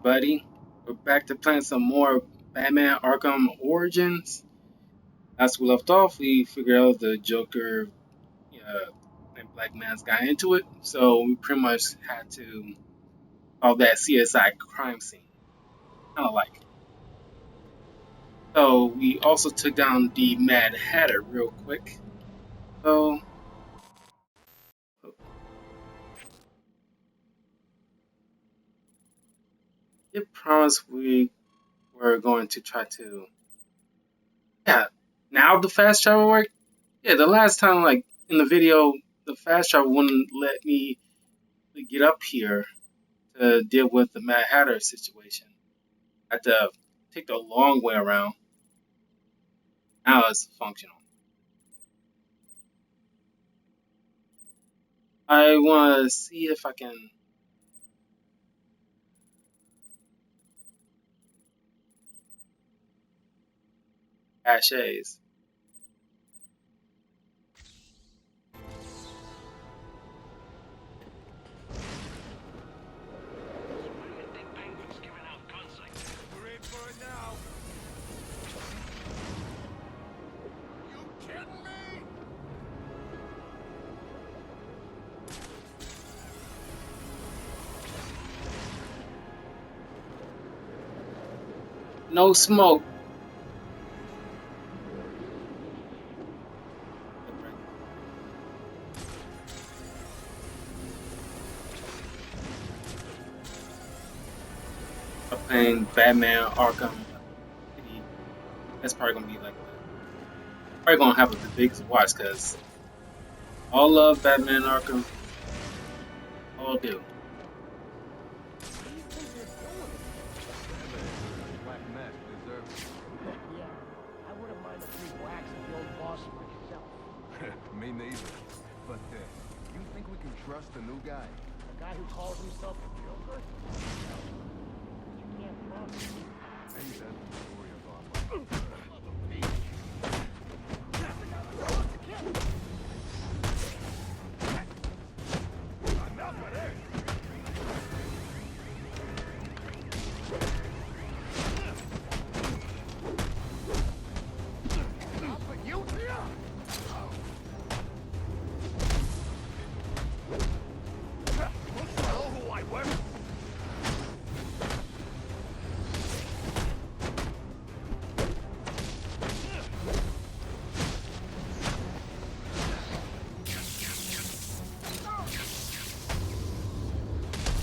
everybody. We're back to playing some more Batman Arkham Origins. As we left off, we figured out the Joker and Black Man's got into it, so we pretty much had to solve that CSI crime scene. Kind of like. So we also took down the Mad Hatter real quick. So it promised we were going to try to. Yeah, now the fast travel work. Yeah, the last time, like in the video, the fast travel wouldn't let me get up here to deal with the Mad Hatter situation. I had to take the long way around. Now it's functional. I want to see if I can. Caches. No smoke. I'm playing Batman Arkham. That's probably gonna be like probably gonna have the biggest watch because all love Batman Arkham. All do. Me neither. But you think we can trust the new guy? The guy who calls himself a Joker? You can't promise me. Ain't that the story of our life?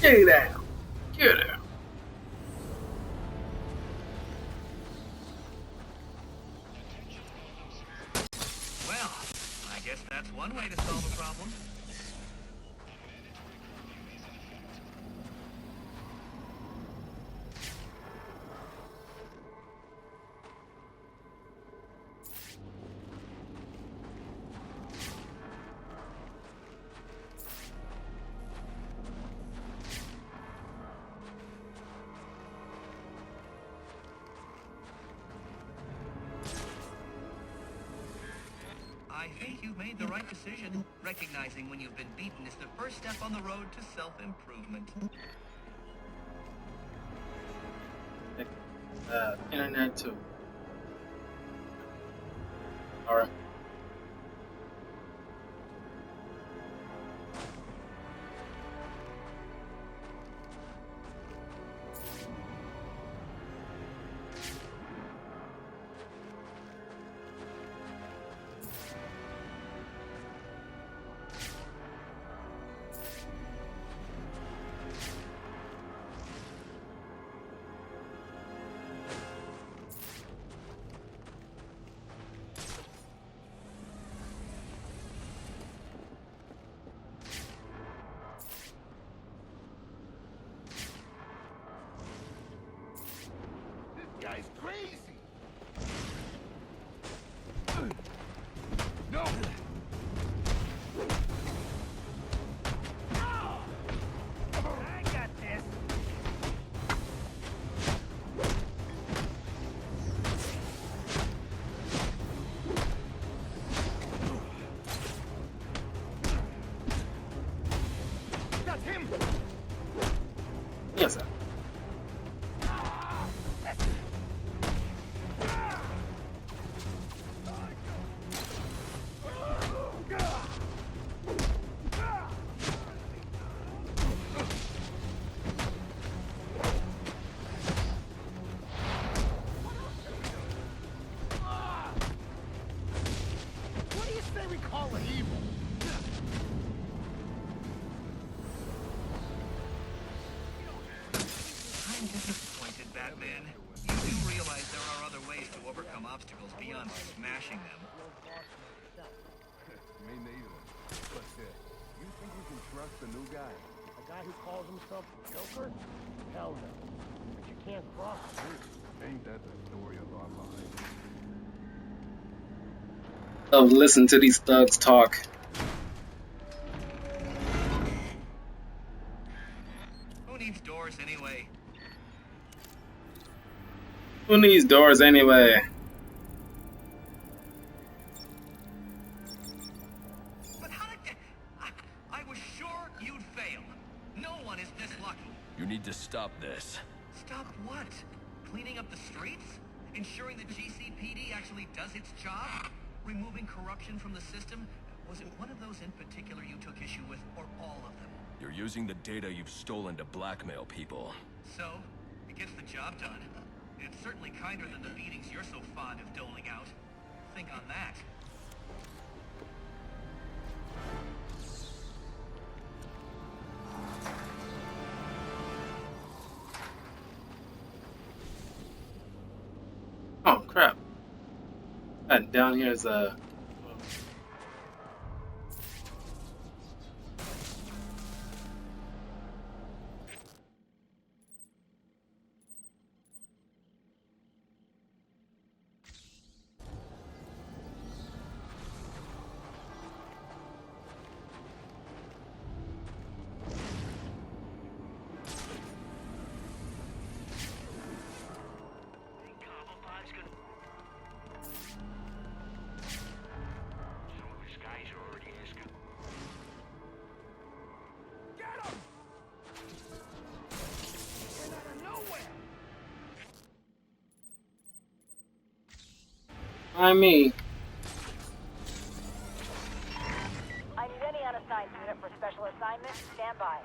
Get down. Get down. Well, I guess that's one way to solve a problem. I think you've made the right decision. Recognizing when you've been beaten is the first step on the road to self-improvement. Internet too. Alright. Guy's crazy. No. I got this. That's him. Yes, sir. disappointed, Batman. You do realize there are other ways to overcome obstacles beyond smashing them. Me neither. But you think we can trust the new guy? A guy who calls himself the Joker? Hell no. But you can't cross him. Ain't that the story of our lives? Love listen to these thugs talk. Who needs doors anyway? Who needs doors anyway? But how did I was sure you'd fail. No one is this lucky. You need to stop this. Stop what? Cleaning up the streets? Ensuring the GCPD actually does its job? Removing corruption from the system? Was it one of those in particular you took issue with, or all of them? You're using the data you've stolen to blackmail people. So, it gets the job done. It's certainly kinder than the beatings you're so fond of doling out. Think on that. Oh crap! Down here is a. I mean, I need any unassigned unit for special assignment. Stand by.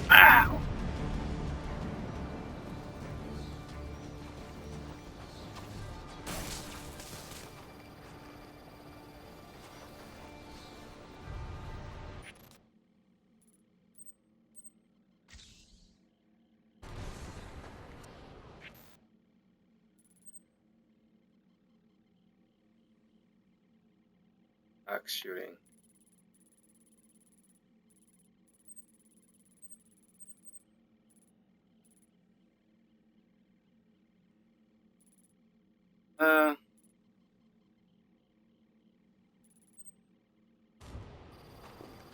ow! Back shooting.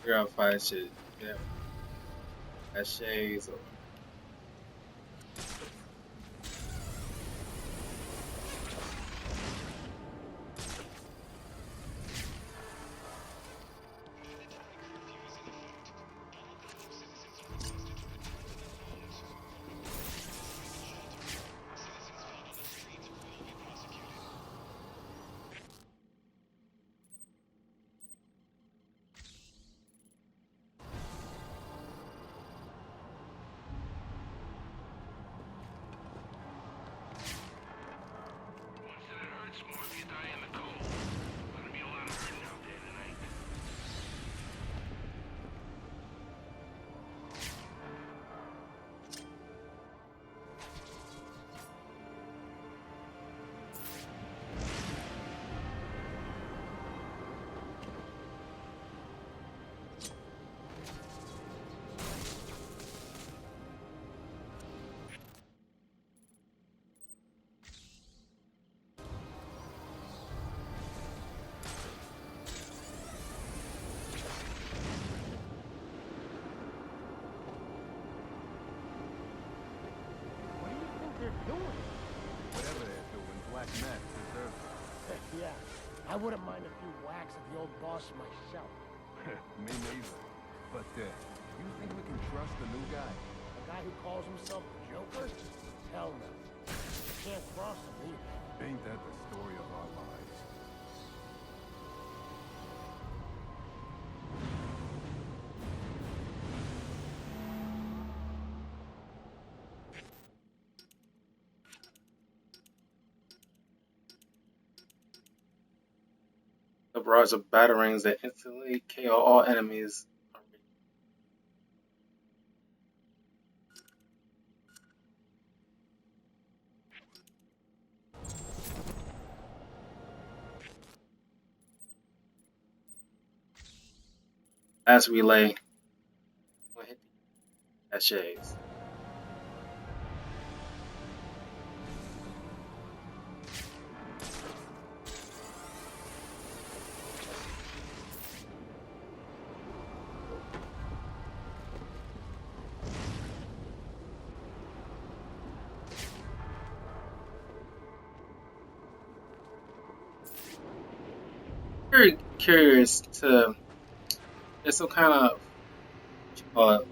Figure out if I should get sachets or. I wouldn't mind a few whacks at the old boss myself. Me neither. But, you think we can trust the new guy? A guy who calls himself the Joker? Hell no. You can't cross him either. Ain't that the story of our lives? The barrage of batarangs that instantly KO all enemies. As relay, we'll hit the caches. Very curious to there's some kind of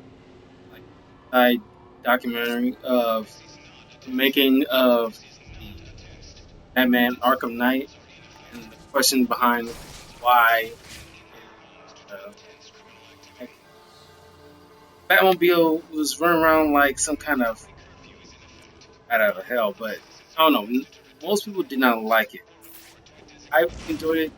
like documentary of the making of the Batman Arkham Knight and the question behind why like, Batmobile was running around like some kind of out of hell, but I don't know. Most people did not like it. I enjoyed it.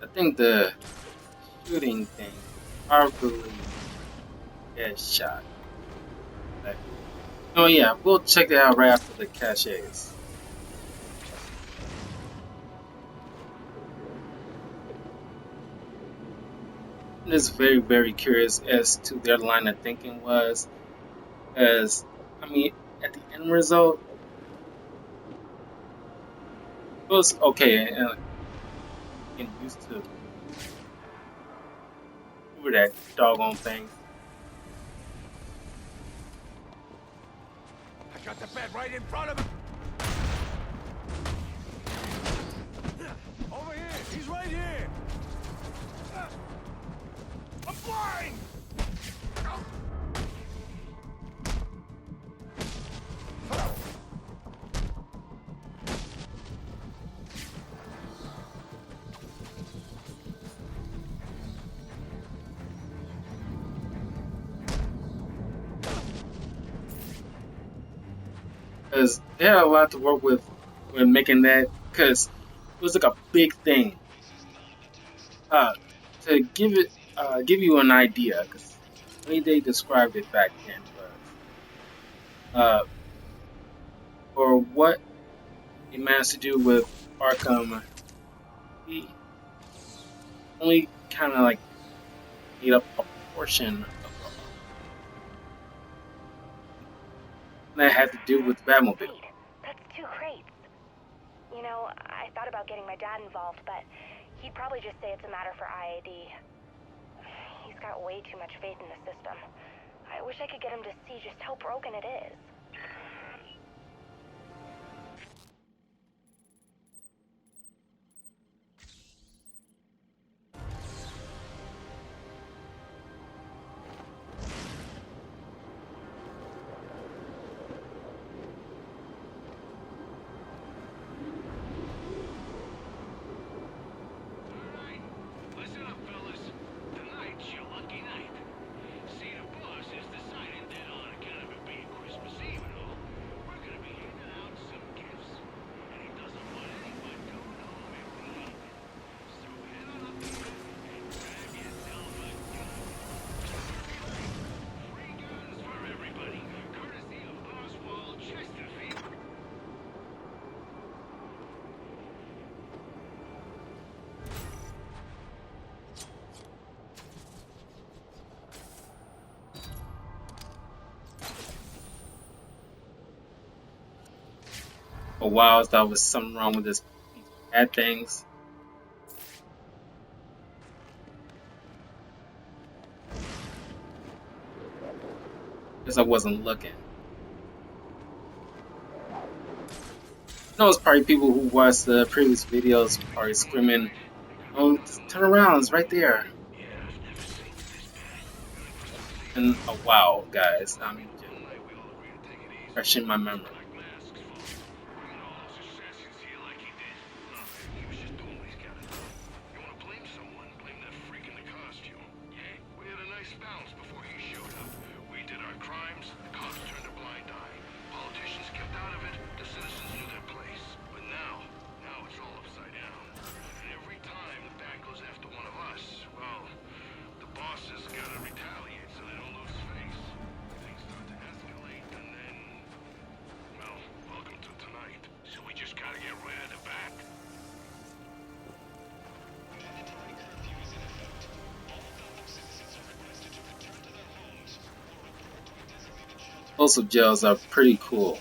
I think the shooting thing probably gets shot. Like, oh yeah, we'll check that out right after the caches. I'm just very curious as to their line of thinking was, as I mean, at the end result, it was okay and getting used to over that doggone thing. I got the bed right in front of him! Over here! He's right here! I'm blind! Because they had a lot to work with when making that, because it was like a big thing. To give you an idea, because the way they described it back then was, for what they managed to do with Arkham, he only kind of like made up a portion of that had to do with Batmobile. Wait, that's 2 crates. You know, I thought about getting my dad involved, but he'd probably just say it's a matter for IAD. He's got way too much faith in the system. I wish I could get him to see just how broken it is. Listen up, fellas. Tonight's your lucky night. See, the boss has decided that on account of it being Christmas Eve, For a while, I thought there was something wrong with these bad things. Guess I wasn't looking. I know it's probably people who watched the previous videos probably screaming, "Oh, turn around, it's right there." And oh wow, guys, I'm just refreshing my memory. Explosive gels are pretty cool.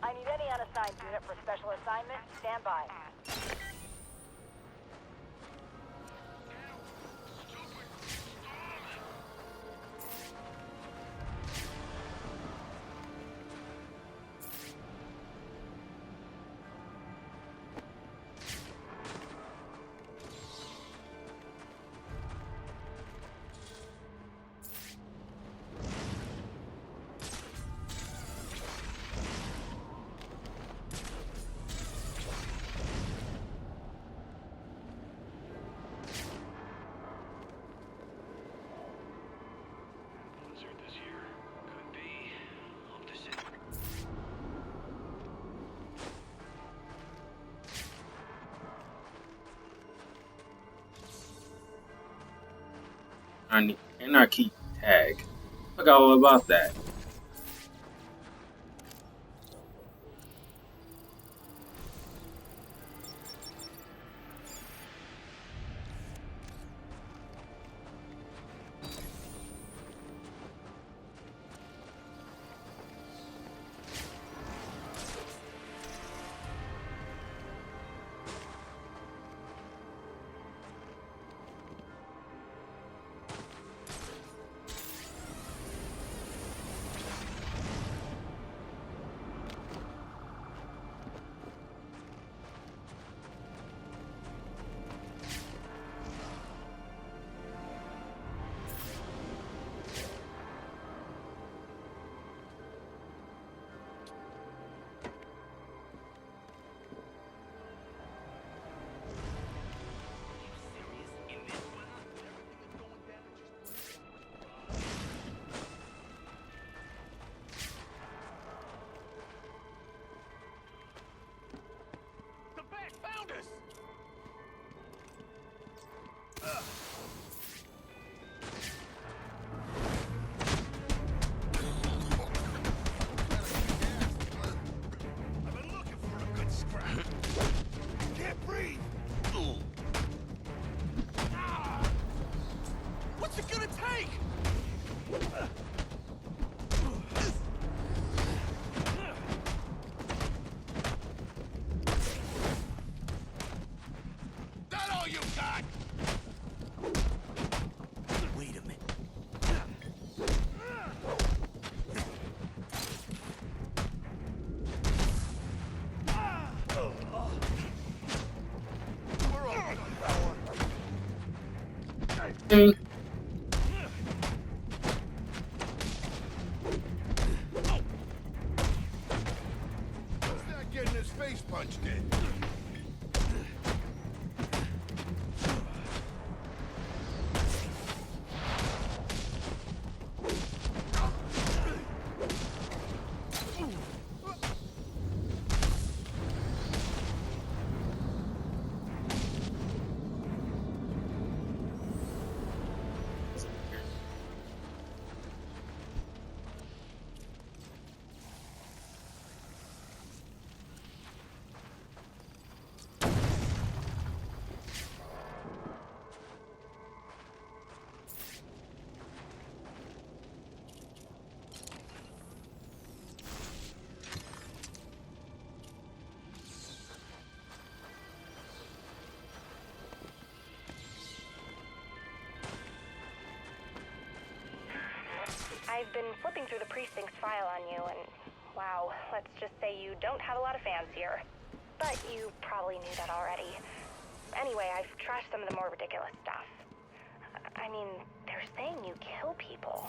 I need any unassigned unit for special assignment. Stand by. Anarchy tag. Forgot all about that. Mm. Who's that getting his face punched in? I've been flipping through the precinct's file on you, and wow, let's just say you don't have a lot of fans here. But you probably knew that already. Anyway, I've trashed some of the more ridiculous stuff. I mean, they're saying you kill people.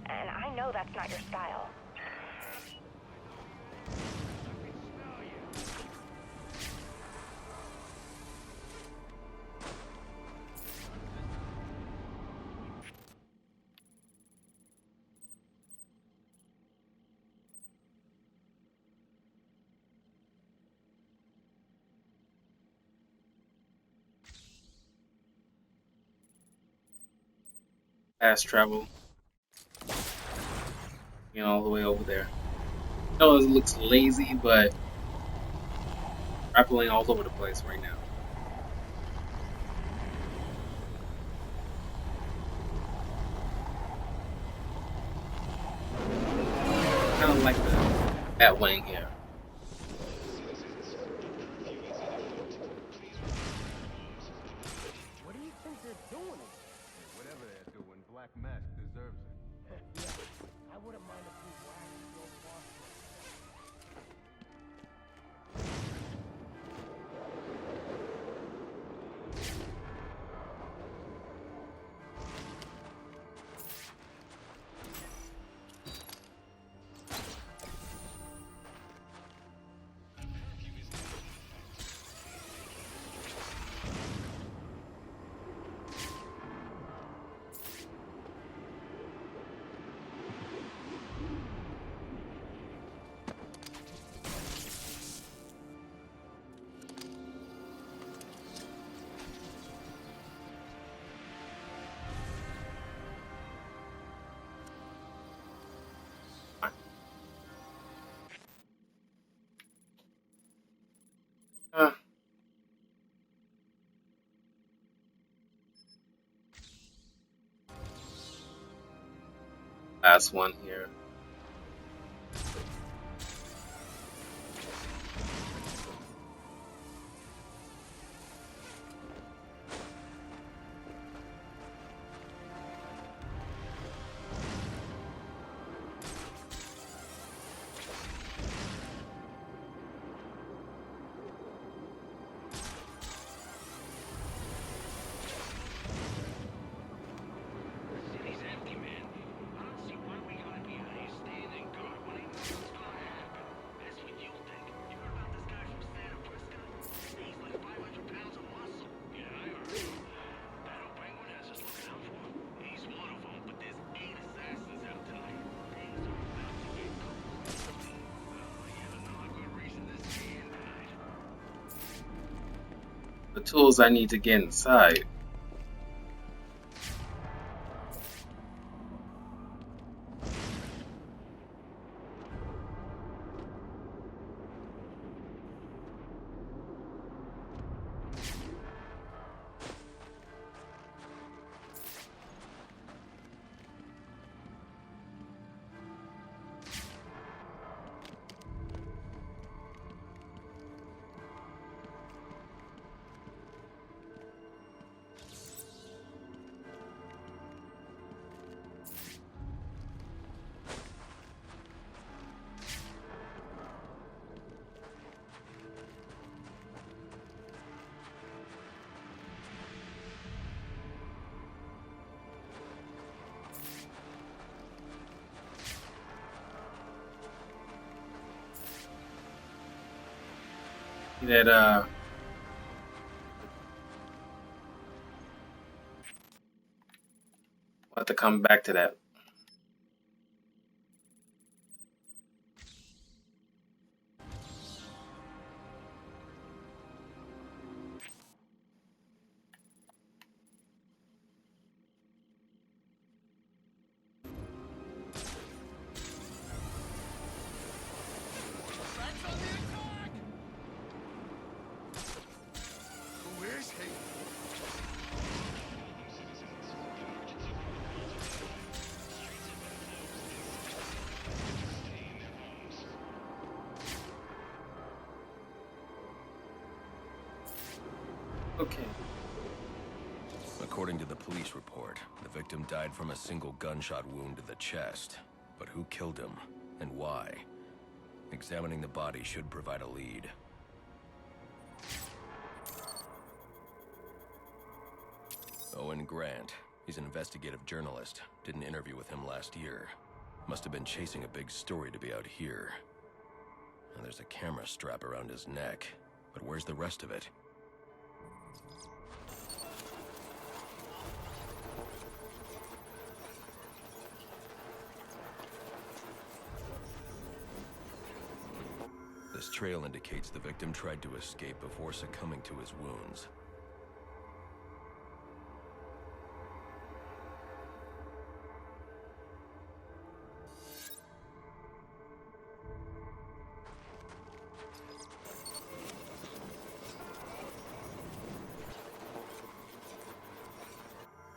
And I know that's not your style. Fast travel. All the way over there. I know it looks lazy, but grappling all over the place right now. Kind of like the Batwing here. What do you think they're doing? Whatever they're doing, Black Mask deserves it. Yeah, I wouldn't mind a few whacks to go far. Last one here. The city's empty, man. I don't see why we gotta be out here standing guard when ain't nothing's gonna happen. That's what you think. You heard about this guy from Santa Frisco? He's like 500 pounds of muscle. Yeah, I heard. That old penguin has us looking out for him. He's one of them, but there's 8 assassins out tonight. Things are about to get cool. Yet another good reason to stay in tonight. The tools I need to get inside. That I'll have to come back to that. Okay. According to the police report, the victim died from a single gunshot wound to the chest. But who killed him, and why? Examining the body should provide a lead. Owen Grant. He's an investigative journalist. Did an interview with him last year. Must have been chasing a big story to be out here. And there's a camera strap around his neck. But where's the rest of it? This trail indicates the victim tried to escape before succumbing to his wounds.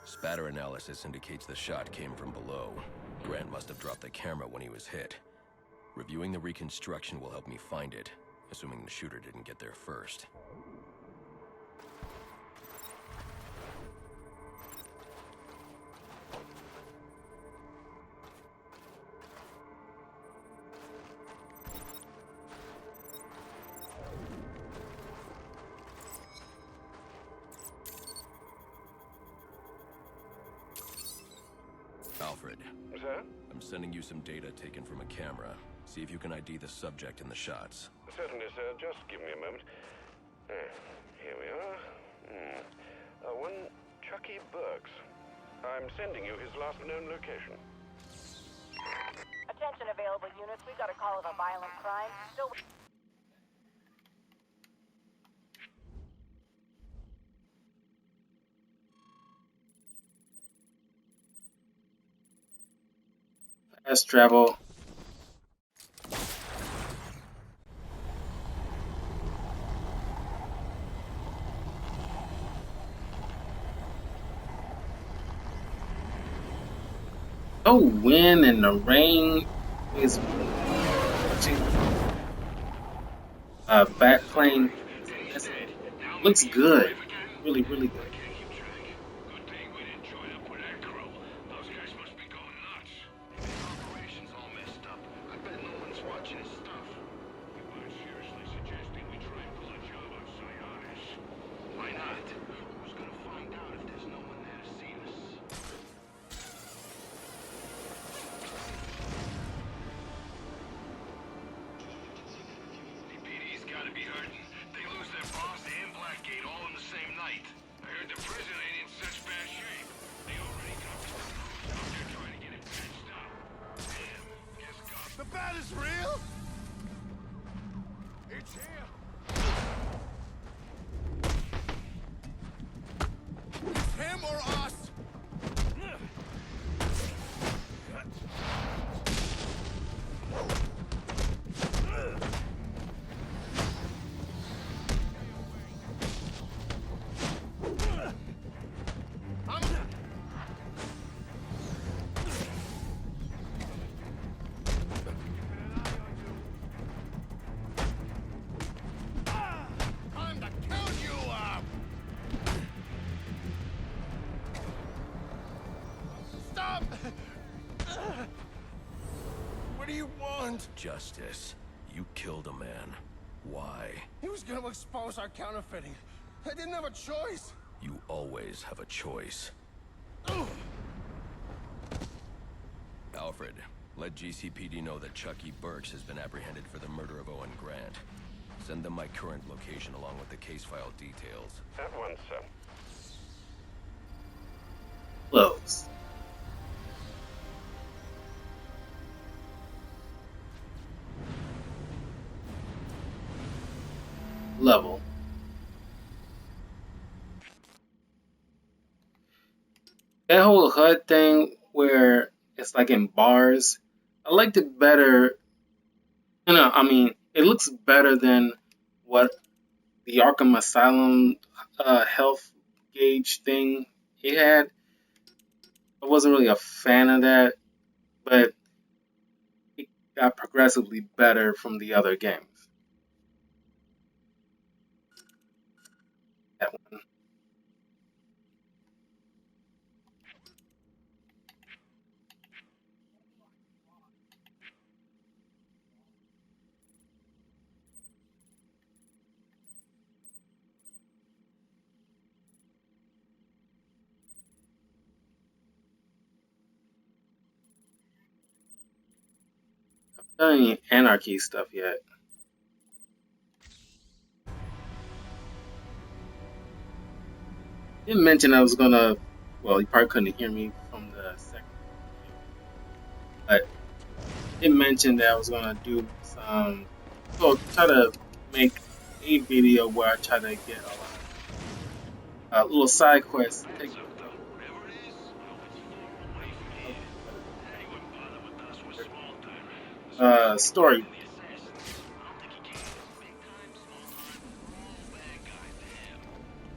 Spatter analysis indicates the shot came from below. Grant must have dropped the camera when he was hit. Reviewing the reconstruction will help me find it, assuming the shooter didn't get there first. Alfred. Sir? I'm sending you some data taken from a camera. See if you can ID the subject in the shots. Certainly, sir. Just give me a moment. Here we are. One Chucky Burks. I'm sending you his last known location. Attention available units. We've got a call of a violent crime. Still... Fast travel. Oh, wind and the rain is back plane. Looks good. Really, really good. Good thing we didn't join up with that crew. Those guys must be going nuts. The operation's all messed up. I bet no one's watching his stuff. You aren't seriously suggesting we try and pull a job on Sionis? Why not? Who's gonna find out if there's no one there to see us? DPD's gotta be hurting. They lose their boss and Blackgate all in the same night. I heard the prison ain't in such bad shape. They already got Mr. Cruz out there trying to get it patched up. Damn, guess God. The bat is real? It's here. It's him or us. Time to count you up. Stop! What do you want? Justice. You killed a man. Why? He was gonna expose our counterfeiting. I didn't have a choice. You always have a choice. Alfred, let GCPD know that Chucky Burks has been apprehended for the murder of Owen Grant. Send them my current location along with the case file details. At once, sir. Close. Level. That whole HUD thing where it's like in bars, I liked it better. I mean, it looks better than what the Arkham Asylum health gauge thing it had. I wasn't really a fan of that, but it got progressively better from the other games. That one. done any anarchy stuff yet. Didn't mention I was gonna. Well, you probably couldn't hear me from the second video, but did mention that I was gonna do some. Well, try to make a video where I try to get a lot of little side quests. Take story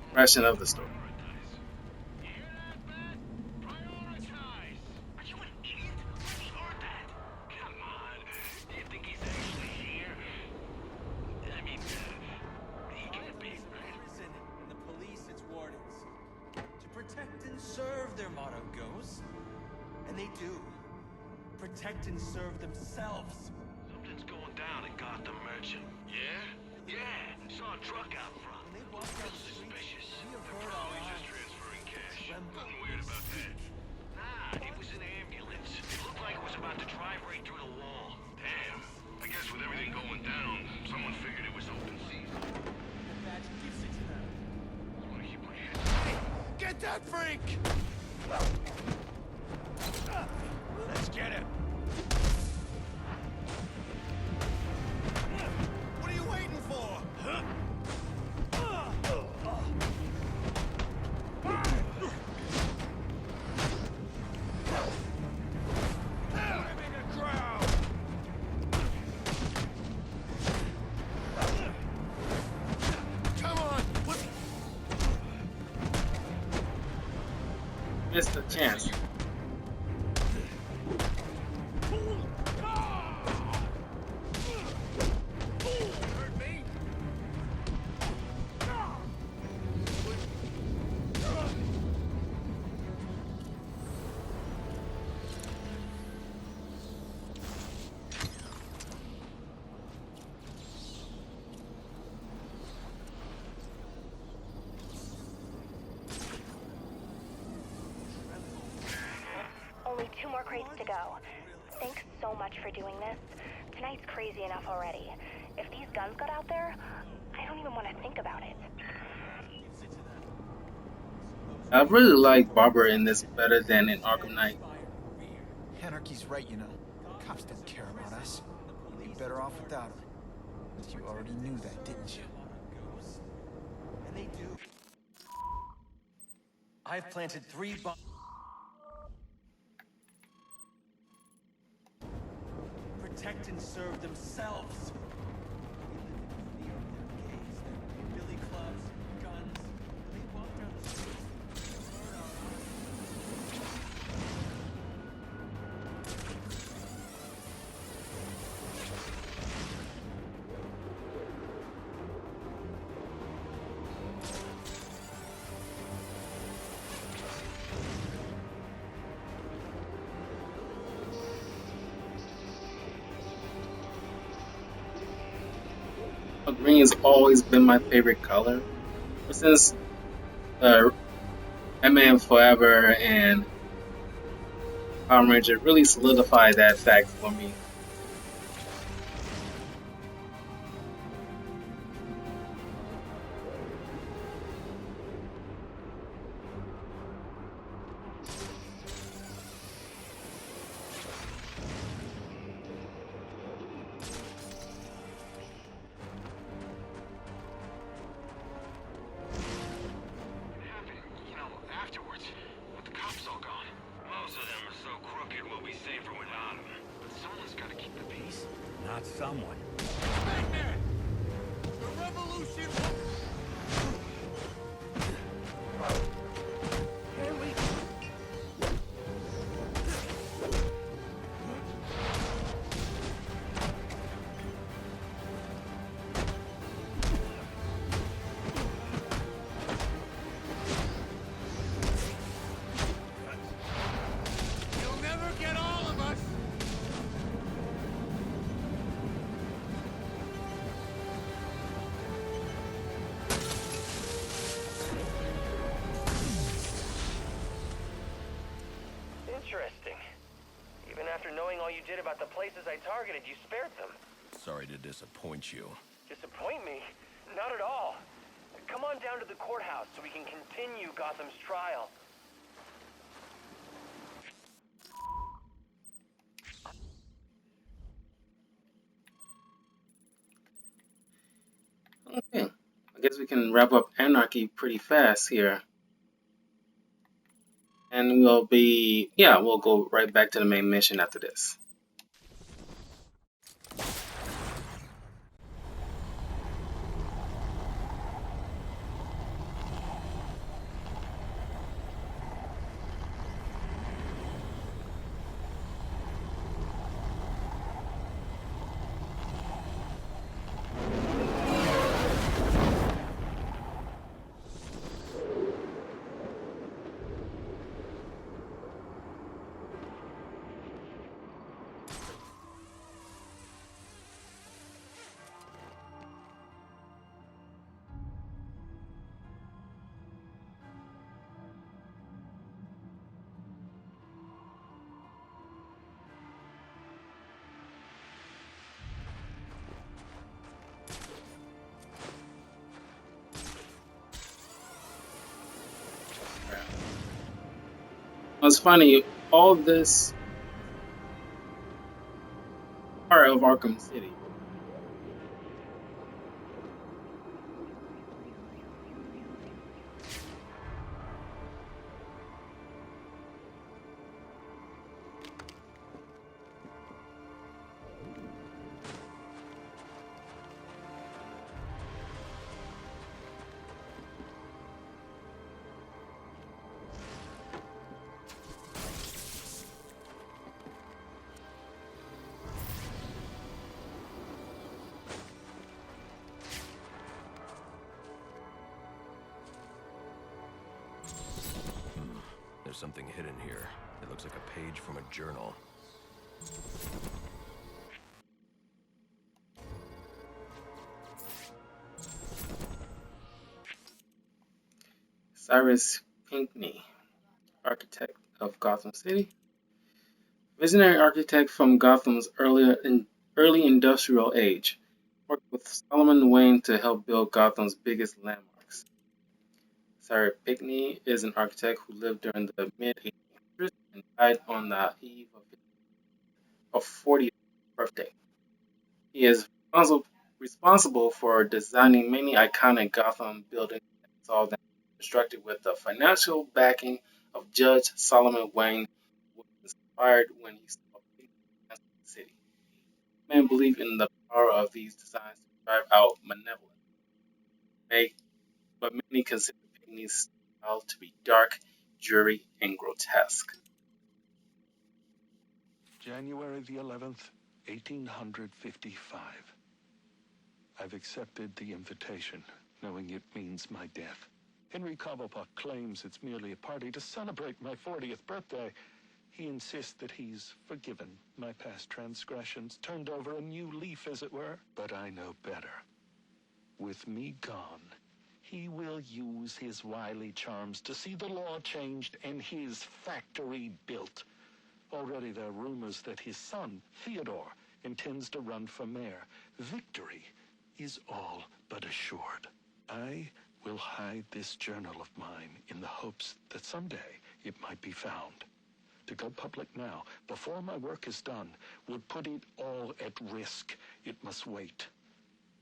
progression of the story. Protect and serve themselves. Something's going down in Gotham Merchant. Yeah? Yeah. Saw a truck out front. When they walk down the suspicious. They're probably just transferring cash. Nothing weird about that. Nah, it was an ambulance. It looked like it was about to drive right through the wall. Damn. I guess with everything going down, someone figured it was open season. Imagine gives it to them. I want to keep my head. Hey, get that freak! Let's get him. What are you waiting for? Come on. Missed a chance. Only 2 more crates to go. Thanks so much for doing this. Tonight's crazy enough already. If these guns got out there, I don't even want to think about it. I really like Barbara in this better than in Arkham Knight. Anarchy's right, you know. Cops don't care about us. We'd be better off without them. You already knew that, didn't you? And they do. I've planted 3 bombs. Protect and serve themselves. We live in fear of their gaze, their billy clubs, guns. They walk down the street. Green has always been my favorite color. But since Batman Forever and Power Ranger really solidified that fact for me. Not someone. Batman! The revolution! Here we go. You'll never get all of us! you did about the places I targeted, you spared them. Sorry to disappoint you. Disappoint me? Not at all. Come on down to the courthouse so we can continue Gotham's trial. Okay. I guess we can wrap up Anarchy pretty fast here. And we'll go right back to the main mission after this. It's funny, all this part of Arkham City. There's something hidden here. It looks like a page from a journal. Cyrus Pinckney, architect of Gotham City. Visionary architect from Gotham's early industrial age, worked with Solomon Wayne to help build Gotham's biggest landmarks. Cyrus Pinckney is an architect who lived during the mid-1800s and died on the eve of his 40th birthday. He is responsible for designing many iconic Gotham buildings and saw them constructed with the financial backing of Judge Solomon Wayne, who was inspired when he saw big plans for the city. Many believe in the power of these designs to drive out malevolence, but many consider Pinckney's style to be dark, dreary, and grotesque. January the 11th, 1855. I've accepted the invitation, knowing it means my death. Henry Cobblepot claims it's merely a party to celebrate my 40th birthday. He insists that he's forgiven my past transgressions, turned over a new leaf, as it were. But I know better. With me gone, he will use his wily charms to see the law changed and his factory built. Already there are rumors that his son, Theodore, intends to run for mayor. Victory is all but assured. I will hide this journal of mine in the hopes that someday it might be found. To go public now, before my work is done, would put it all at risk. It must wait.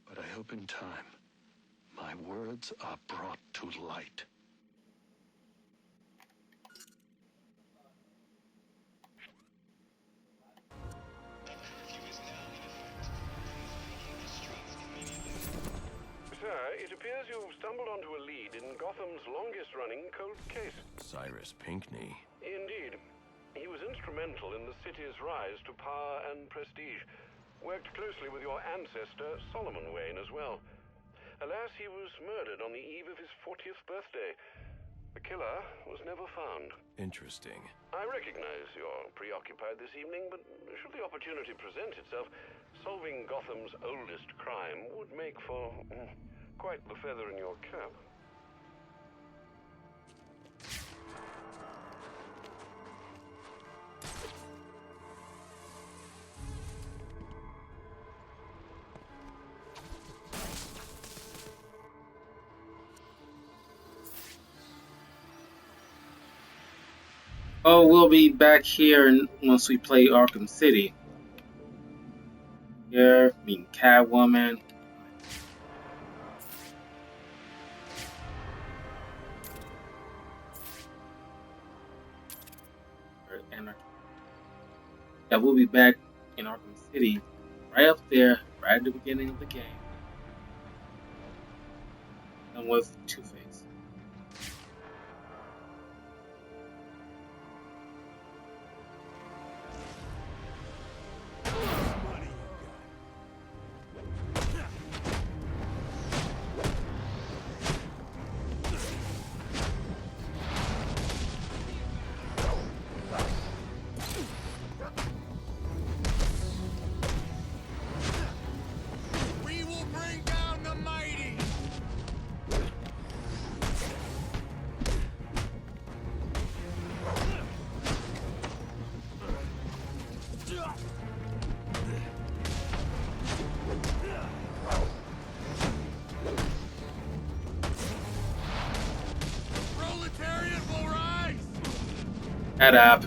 But I hope in time, my words are brought to light. Sir, it appears you've stumbled onto a lead in Gotham's longest-running cold case. Cyrus Pinckney. Indeed. He was instrumental in the city's rise to power and prestige. Worked closely with your ancestor, Solomon Wayne, as well. Alas, he was murdered on the eve of his 40th birthday. The killer was never found. Interesting. I recognize you're preoccupied this evening, but should the opportunity present itself, solving Gotham's oldest crime would make for quite the feather in your cap. Oh, we'll be back here once we play Arkham City. Here, meeting Catwoman. Yeah, we'll be back in Arkham City, right up there, right at the beginning of the game. And with Two-Face. We will bring down the mighty! Proletariat will rise! Head up.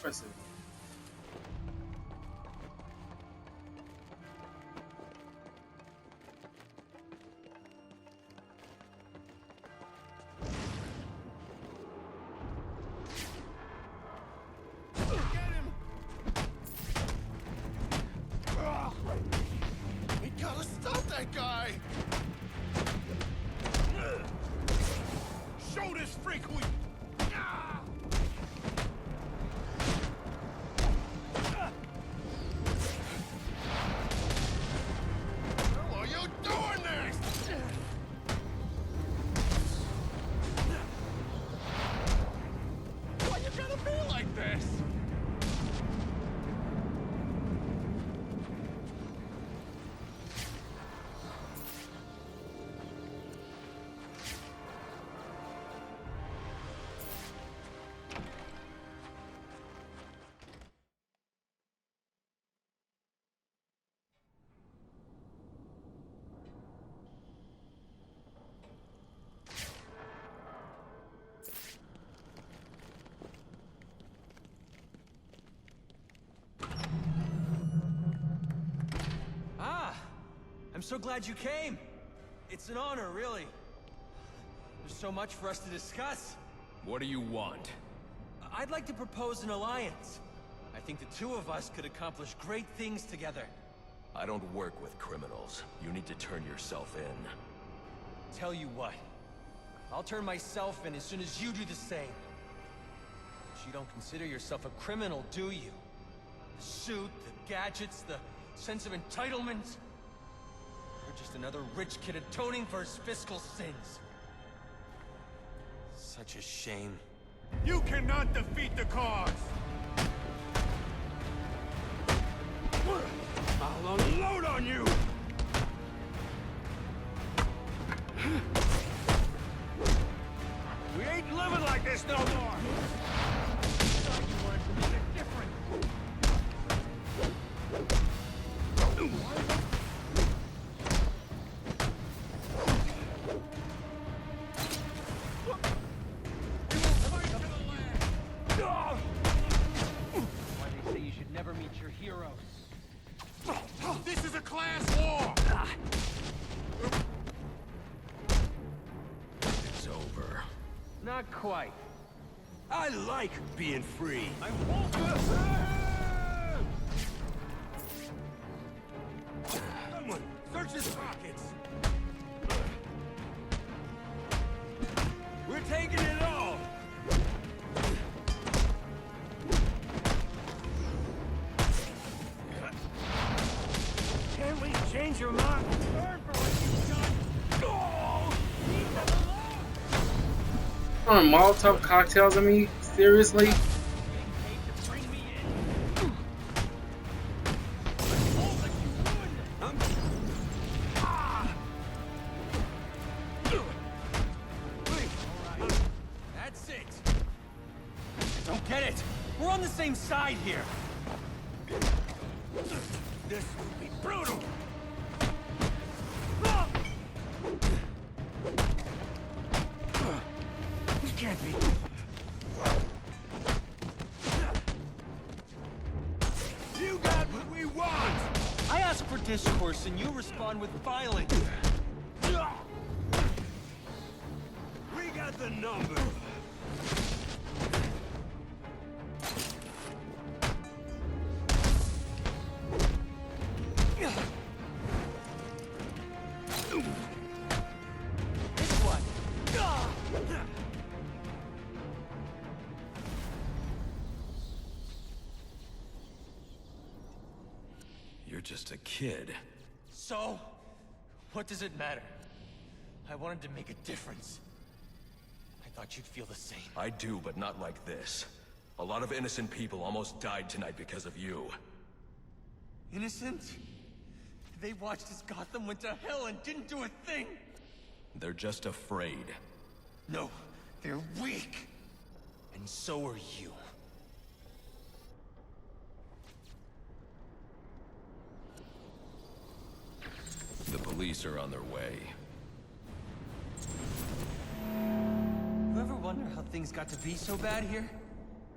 Impressive. We gotta stop that guy! Show this freak who How are you doing this? Why you gotta be like this? I'm so glad you came. It's an honor, really. There's so much for us to discuss. What do you want? I'd like to propose an alliance. I think the two of us could accomplish great things together. I don't work with criminals. You need to turn yourself in. Tell you what. I'll turn myself in as soon as you do the same. But you don't consider yourself a criminal, do you? The suit, the gadgets, the sense of entitlement. You're just another rich kid atoning for his fiscal sins. Such a shame. You cannot defeat the cause! I'll unload on you! We ain't living like this no more! Thought you wanted to make it different! Why they say you should never meet your heroes. This is a class war! It's over. Not quite. I like being free. I won't. Someone, search his pockets. We're taking it all. Can't we change your mind? Burn for what you've done. Oh, leave them alone. Throwing Molotov cocktails at me? Seriously? Getting paid to bring me in. Oh, but you ruined it. We're on the same side here. This will be brutal. You can't be. You got what we want. I ask for discourse and you respond with violence. We got the number. This one. You're just a kid. So, what does it matter? I wanted to make a difference. I thought you'd feel the same. I do, but not like this. A lot of innocent people almost died tonight because of you. Innocent? They watched as Gotham went to hell and didn't do a thing. They're just afraid. No, they're weak. And so are you. The police are on their way. You ever wonder how things got to be so bad here?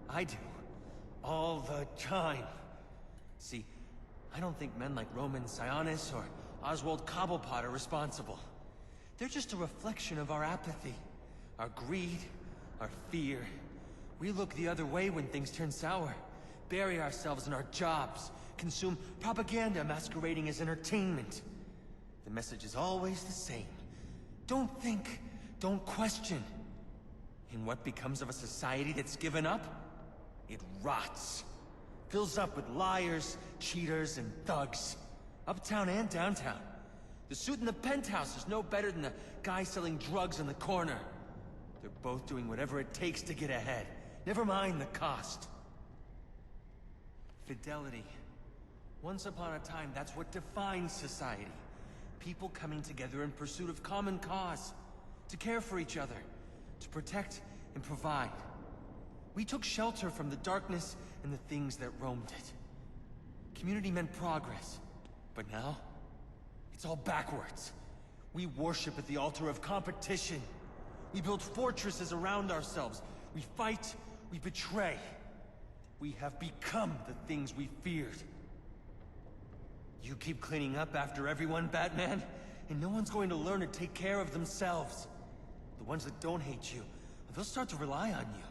I do. All the time. See, I don't think men like Roman Sionis or Oswald Cobblepot are responsible. They're just a reflection of our apathy, our greed, our fear. We look the other way when things turn sour, bury ourselves in our jobs, consume propaganda masquerading as entertainment. The message is always the same. Don't think, don't question. And what becomes of a society that's given up? It rots. Fills up with liars, cheaters, and thugs. Uptown and downtown. The suit in the penthouse is no better than the guy selling drugs on the corner. They're both doing whatever it takes to get ahead. Never mind the cost. Fidelity. Once upon a time, that's what defines society. People coming together in pursuit of common cause. To care for each other. To protect and provide. We took shelter from the darkness and the things that roamed it. Community meant progress. But now, it's all backwards. We worship at the altar of competition. We build fortresses around ourselves. We fight, we betray. We have become the things we feared. You keep cleaning up after everyone, Batman, and no one's going to learn to take care of themselves. The ones that don't hate you, they'll start to rely on you,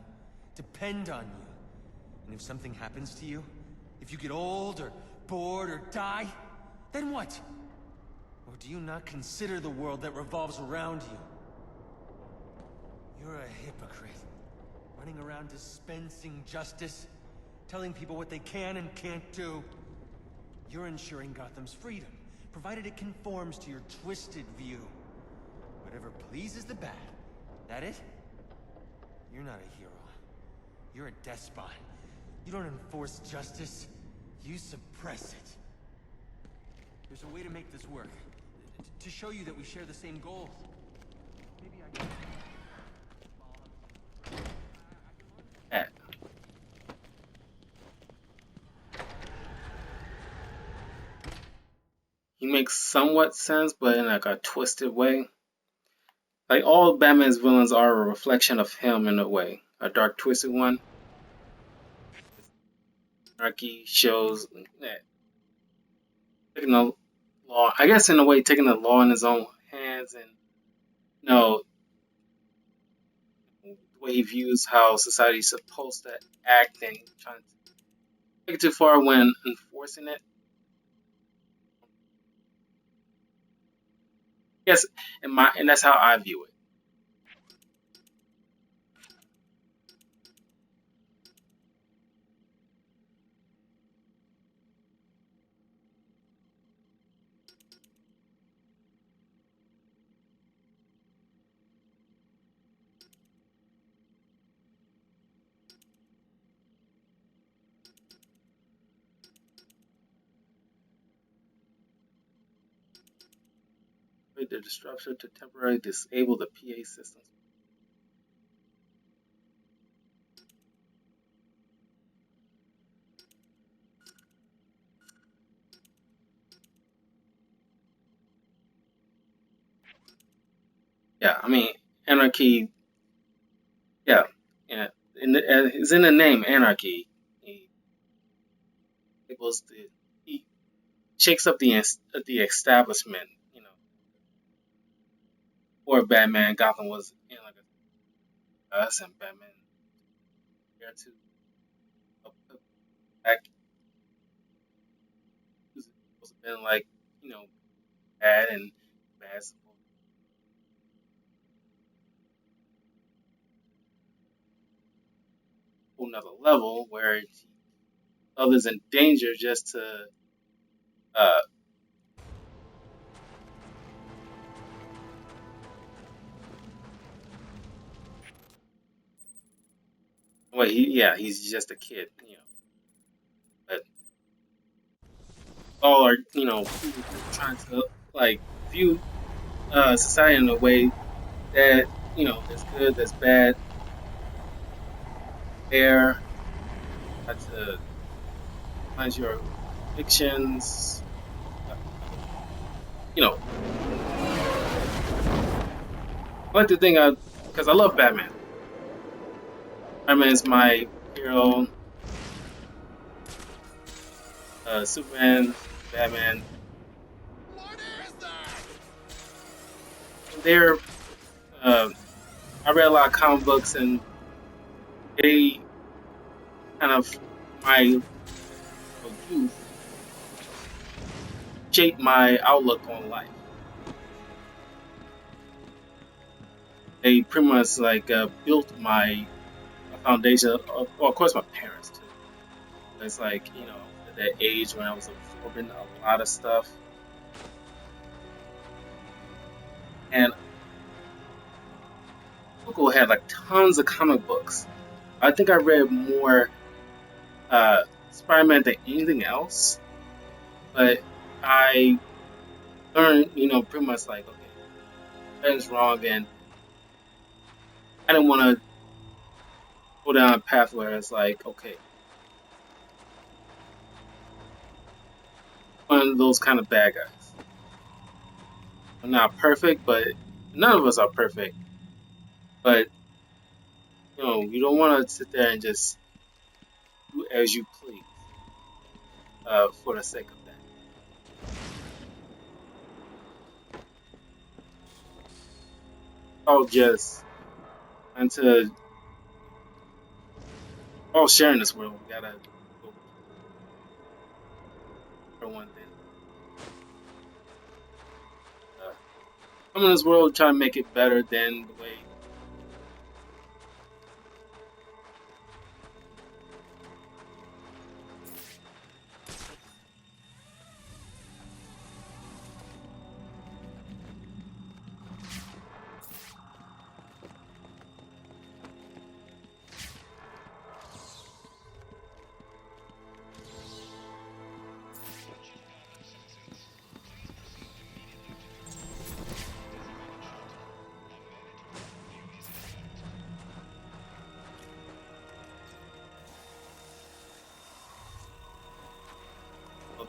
depend on you. And if something happens to you, if you get old or bored or die, then what? Or do you not consider the world that revolves around you? You're a hypocrite, running around dispensing justice, telling people what they can and can't do. You're ensuring Gotham's freedom, provided it conforms to your twisted view. Whatever pleases the bat. That it? You're not a hero. You're a despot. You don't enforce justice. You suppress it. There's a way to make this work. To show you that we share the same goals. Maybe I can... He makes somewhat sense, but in like a twisted way. Like all Batman's villains are a reflection of him in a way, a dark, twisted one. Anarchy shows that taking the law, I guess, in a way, taking the law in his own hands, and the way he views how society's supposed to act, and trying to take it too far when enforcing it. Yes, and that's how I view it. The disruption to temporarily disable the PA systems. Yeah, I mean, anarchy. Yeah, yeah. It's in the name, anarchy. He equals he shakes up the establishment. You know, or Batman, Gotham was like us, and Batman there to put back. Who's supposed to been like bad and bad. Whole another level where others in danger just to uh well he's just a kid, but all are people trying to like view society in a way that that's good, that's bad, fair, try to find your convictions, you know I like to think because I love Batman. Batman is my hero. Superman, Batman, they're I read a lot of comic books, and they kind of my youth shaped my outlook on life. They pretty much like built my foundation. Of course, my parents too. It's like at that age when I was absorbing a lot of stuff, and Uncle had like tons of comic books. I think I read more Spider-Man than anything else, but I learned, pretty much like, okay, that is wrong, and I didn't want to go down a path where it's like, okay, one of those kind of bad guys. I'm not perfect, but none of us are perfect. But you don't want to sit there and just do as you please for the sake of that. All just until all sharing this world, we gotta go for one thing. Come in this world, try to make it better than the way.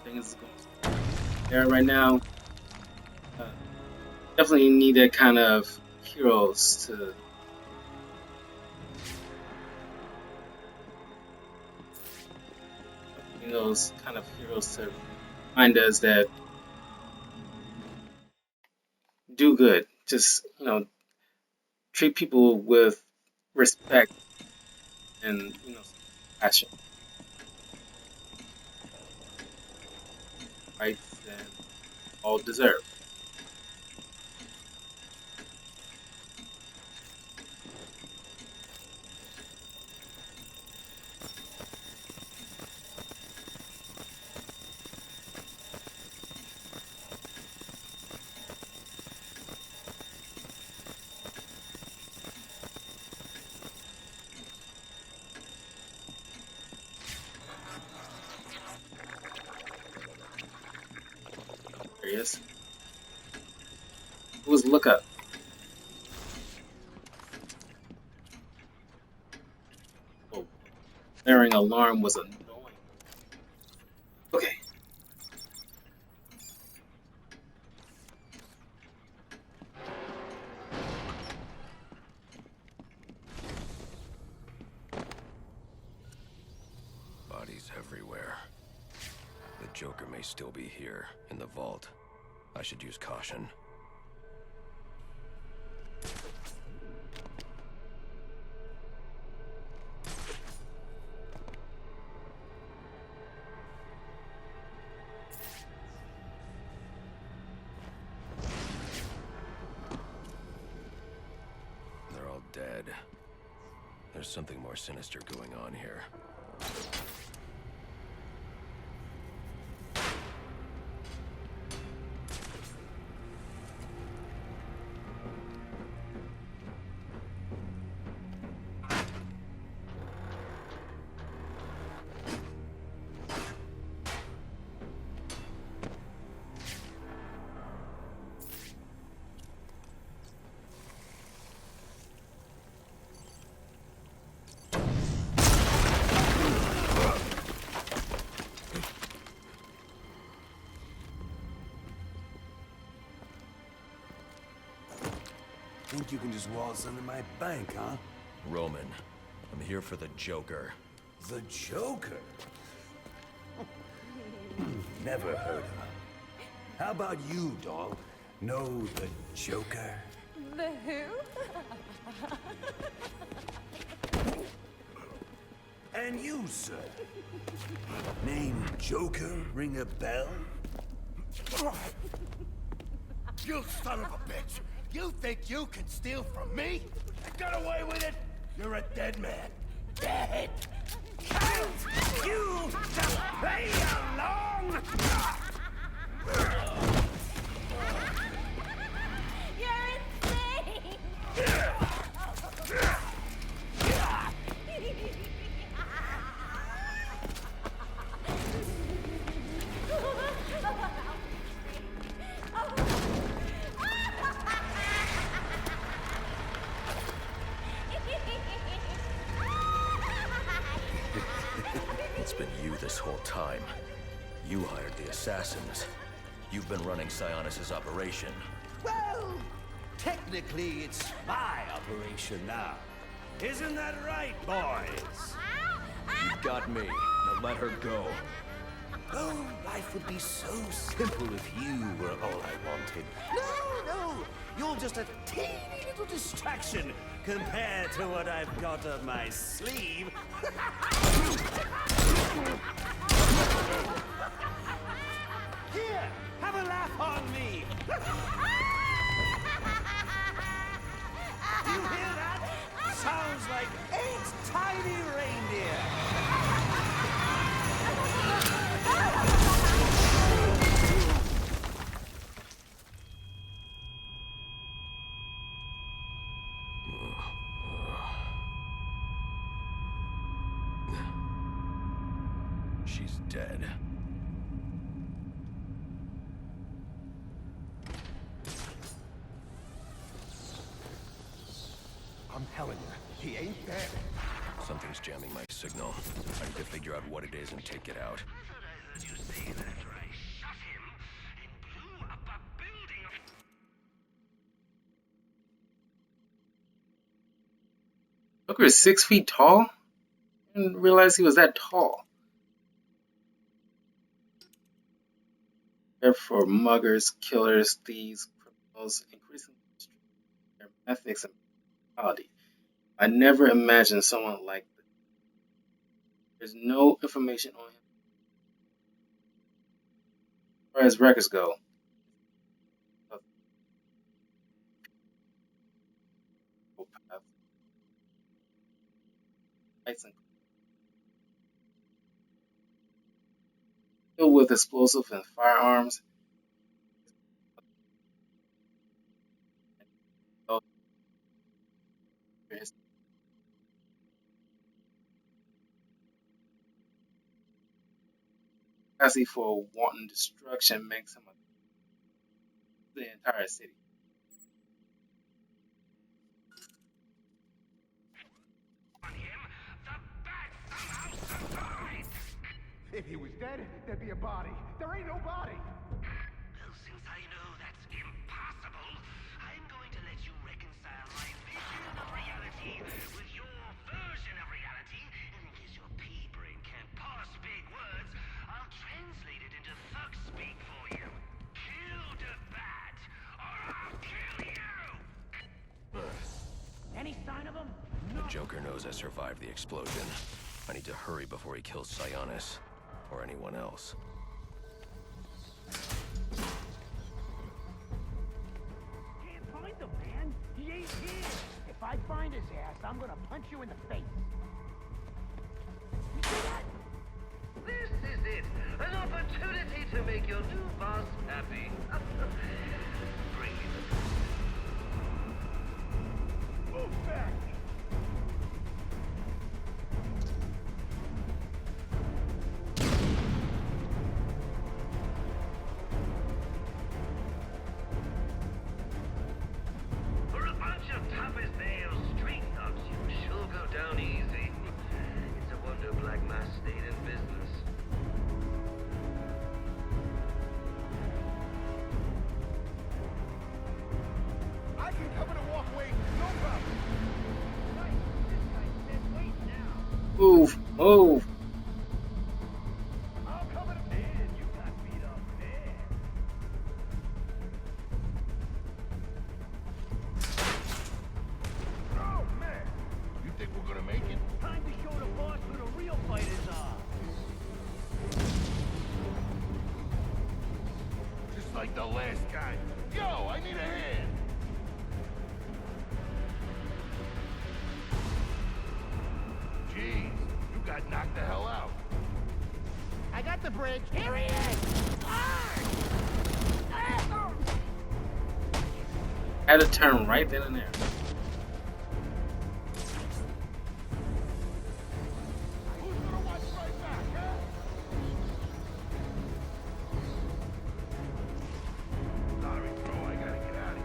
Things going there right now. Definitely need that kind of heroes to those kind of heroes to remind us that do good. Just treat people with respect and passion, rights, and all deserve. There he is. Who was lookup? Oh, blaring alarm was annoying. Okay. Bodies everywhere. The Joker may still be here, in the vault. I should use caution. They're all dead. There's something more sinister going on here. Think you can just waltz into my bank, huh? Roman, I'm here for the Joker. The Joker? Never heard of him. How about you, dog? Know the Joker? The who? And you, sir? Name Joker ring a bell? You son of a bitch! You think you can steal from me? Got away with it? You're a dead man. Dead! Can't you just play along? You're insane! It's been you this whole time. You hired the assassins. You've been running Sionis's operation. Well, technically it's my operation now. Isn't that right, boys? You got me. Now let her go. Oh, life would be so simple if you were all I wanted. No, you're just a teeny little distraction compared to what I've got up my sleeve. Here, have a laugh on me. Do you hear that? Sounds like 8 tiny reindeer. She's dead. I'm telling you, he ain't dead. Something's jamming my signal. I need to figure out what it is and take it out. Joker is 6 feet tall? I didn't realize he was that tall. Therefore, muggers, killers, thieves, criminals, increasingly their ethics and morality. I never imagined someone like this. There's no information on him as far as records go. Filled with explosives and firearms. Capacity for wanton destruction makes him the entire city. If he was dead, there'd be a body. There ain't no body. Well, since I know that's impossible, I'm going to let you reconcile my vision of reality with your version of reality, and in case your pea brain can't parse knows I survived the explosion. I need to hurry before he kills Sionis. Or anyone else. Can't find him, man. He ain't here. If I find his ass, I'm gonna punch you in the face. You see that? This is it. An opportunity to make your new boss happy. Bring me the... Move back! For a bunch of tough as nails street thugs, you sure go down easy. It's a wonder Black Mass stayed in business. I can cover the walkway, no problem. Nice. This guy said wait now. Move, move. I'll cover the man. You got beat up there. Oh, man. You think we're gonna make it? Time to show the boss who the real fighters are. Just like the last guy. Yo, I need a hand. Jeez, you got knocked the hell out. I got the bridge. Here he is! Had to turn right then and there. Who's gonna watch right back, huh? Sorry, bro, I gotta get out of here.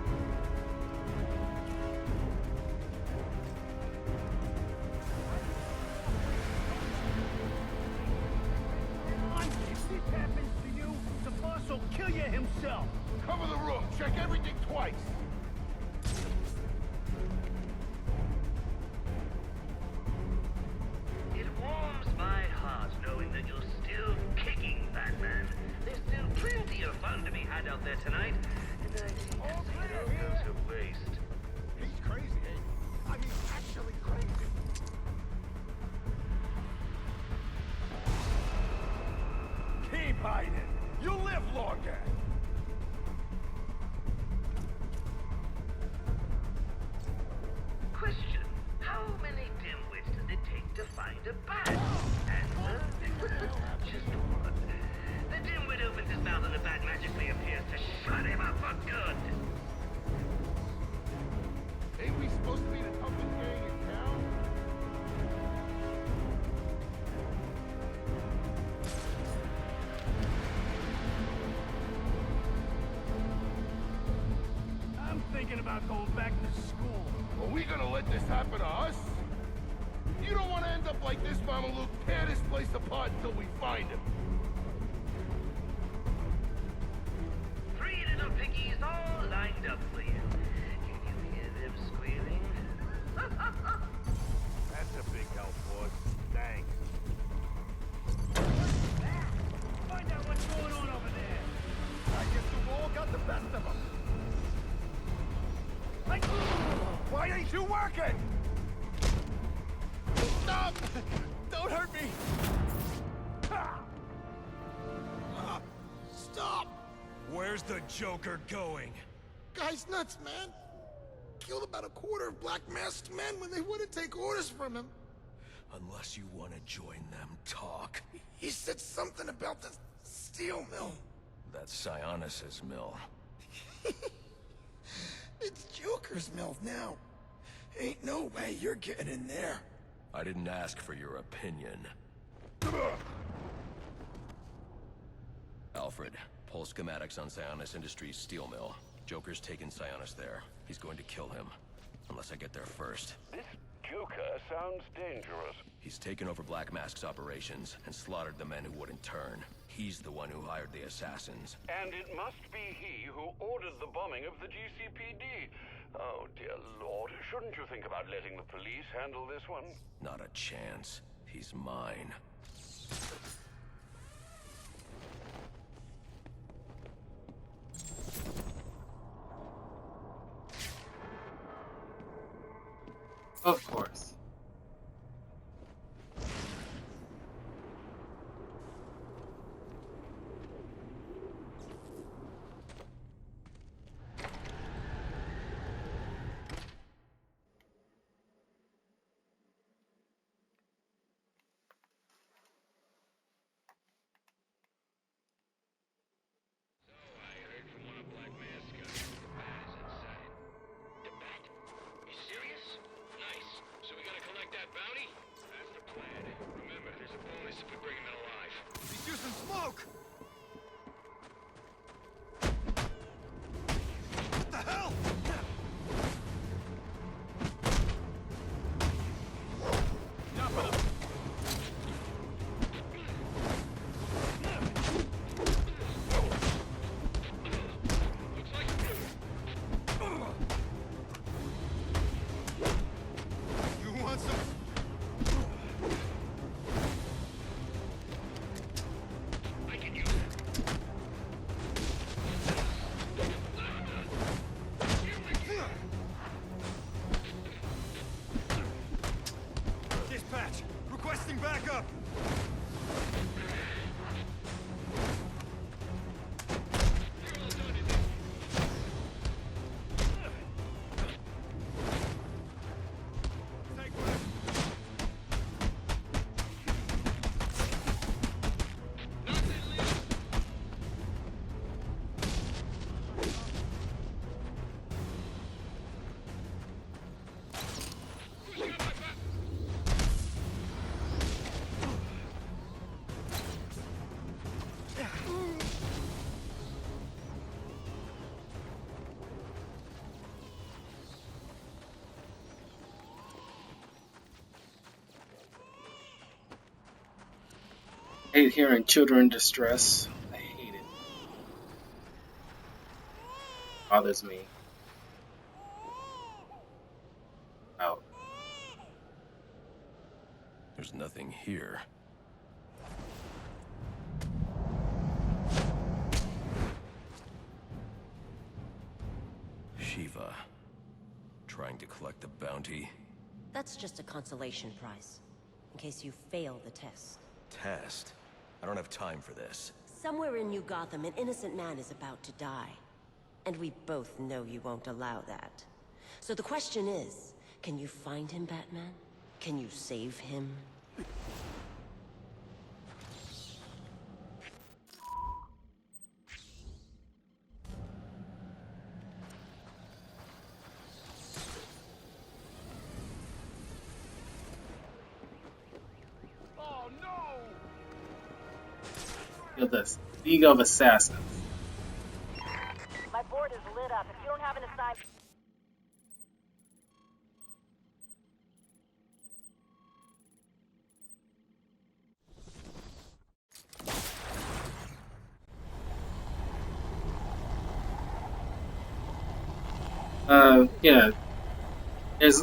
If this happens to you, the boss will kill you himself. Cover the room. Check everything twice. It warms my heart knowing that you're still kicking, Batman. There's still plenty of fun to be had out there tonight. And I hate to see it all go to waste. He's crazy, ain't he? I mean, actually crazy. Keep hiding. You'll live longer. Question: how many dimwits does it take to find a bat? Answer: just one. The dimwit opens his mouth and the bat magically appears to shut him up for good. Ain't we supposed to be the toughest gang in town? I'm thinking about going back to school. Are we gonna let this happen to us? You don't want to end up like this, Mama Luke. Tear this place apart until we find him. Three little piggies all lined up for you. Can you hear them squealing? That's a big help, boss. Thanks. Find out what's going on over there. I guess the wall got the best of them. Why ain't you working? Stop! Don't hurt me! Stop! Where's the Joker going? Guy's nuts, man. Killed about a quarter of Black Masked men when they wouldn't take orders from him. Unless you want to join them, talk. He said something about the steel mill. That's Sionis' mill. It's Joker's mill now. Ain't no way you're getting in there. I didn't ask for your opinion. Alfred, pull schematics on Sionis Industries steel mill. Joker's taken Sionis there. He's going to kill him. Unless I get there first. This Joker sounds dangerous. He's taken over Black Mask's operations and slaughtered the men who wouldn't turn. He's the one who hired the assassins. And it must be he who ordered the bombing of the GCPD. Oh, dear Lord. Shouldn't you think about letting the police handle this one? Not a chance. He's mine. Of course. smoke! What the hell? Enough of them. You want some? I can use it. Dispatch, requesting backup. Take one. I hate hearing children in distress. I hate it. Bothers me. Out. There's nothing here. Shiva. Trying to collect the bounty. That's just a consolation prize, in case you fail the test. Test? I don't have time for this. Somewhere in New Gotham, an innocent man is about to die. And we both know you won't allow that. So the question is, can you find him, Batman? Can you save him? Oh no! You're the League of Assassins. My board is lit up. If you don't have an assignment... Yeah. There's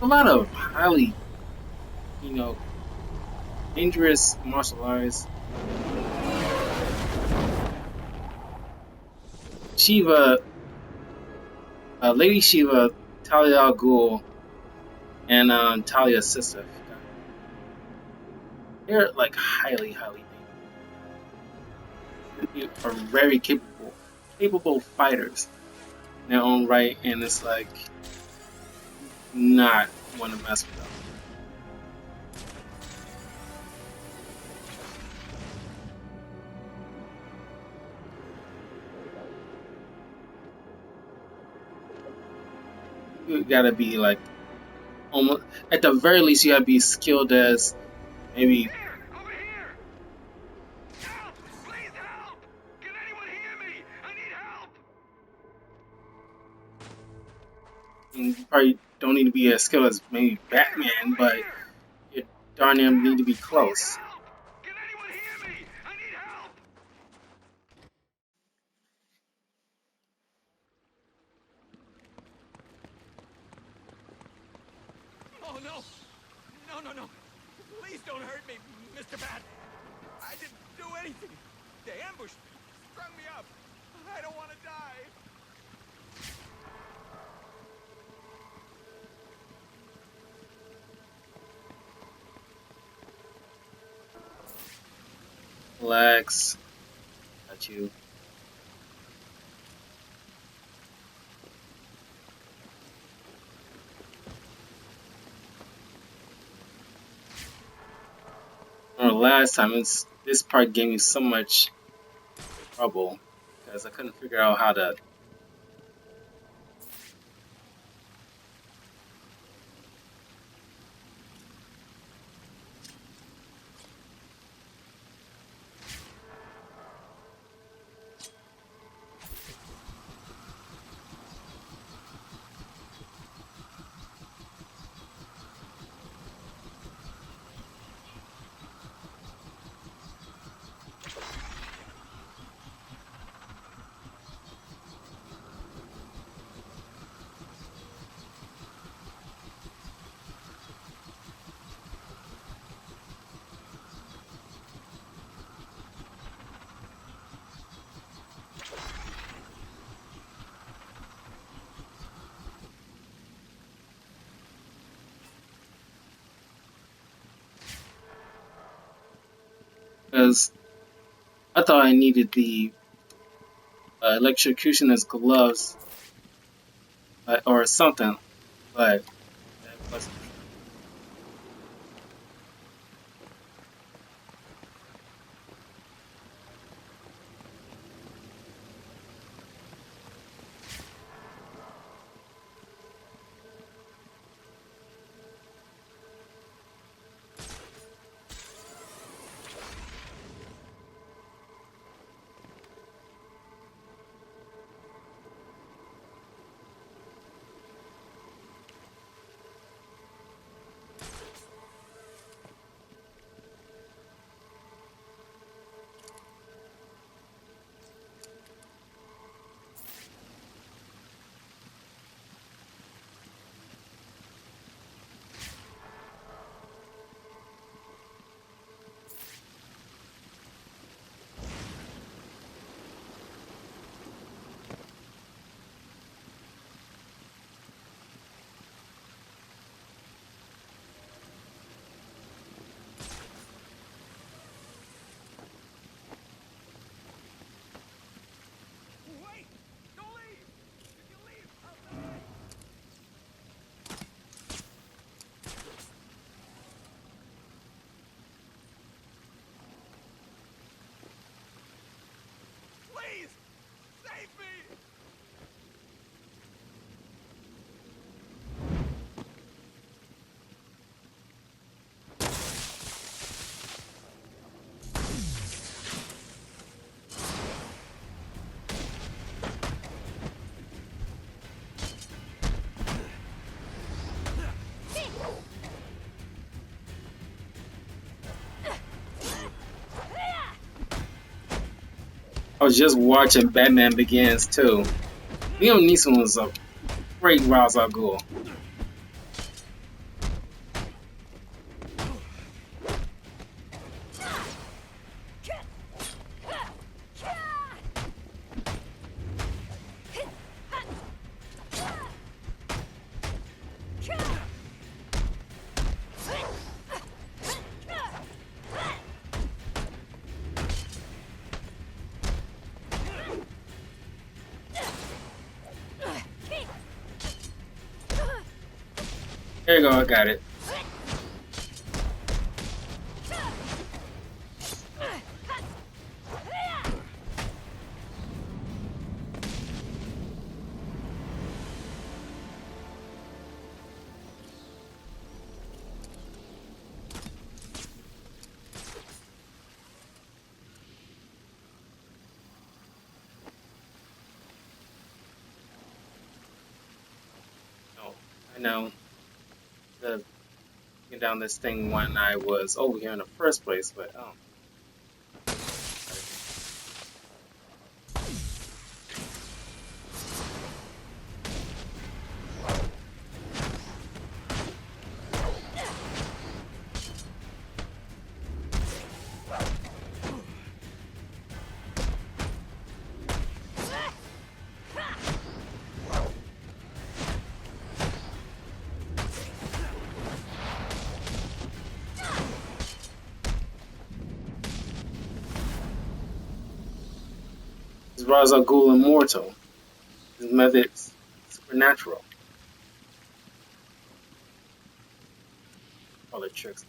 a lot of highly, dangerous martial arts. Shiva, Lady Shiva, Talia al Ghul, and Talia's sister. They're like highly dangerous. Are very capable fighters in their own right, and it's like not want to mess with them. You gotta be like almost at the very least you gotta be skilled as maybe you probably don't need to be as skilled as maybe Batman, but you darn near need to be close. Oh, no! No. Please don't hurt me, Mr. Bat. I didn't do anything. They ambushed me, strung me up. I don't want to die. Relax. Got you. Last time, this part gave me so much trouble because I couldn't figure out how to. because I thought I needed the electrocutioner's gloves or something, but that wasn't true. Please! Save me! I was just watching Batman Begins too. Liam Neeson was a great Ra's al Ghul. There you go, I got it. Oh, I know. The getting down this thing when I was over here in the first place, but oh. Is Ra's al Ghul immortal? His methods supernatural. All the tricks.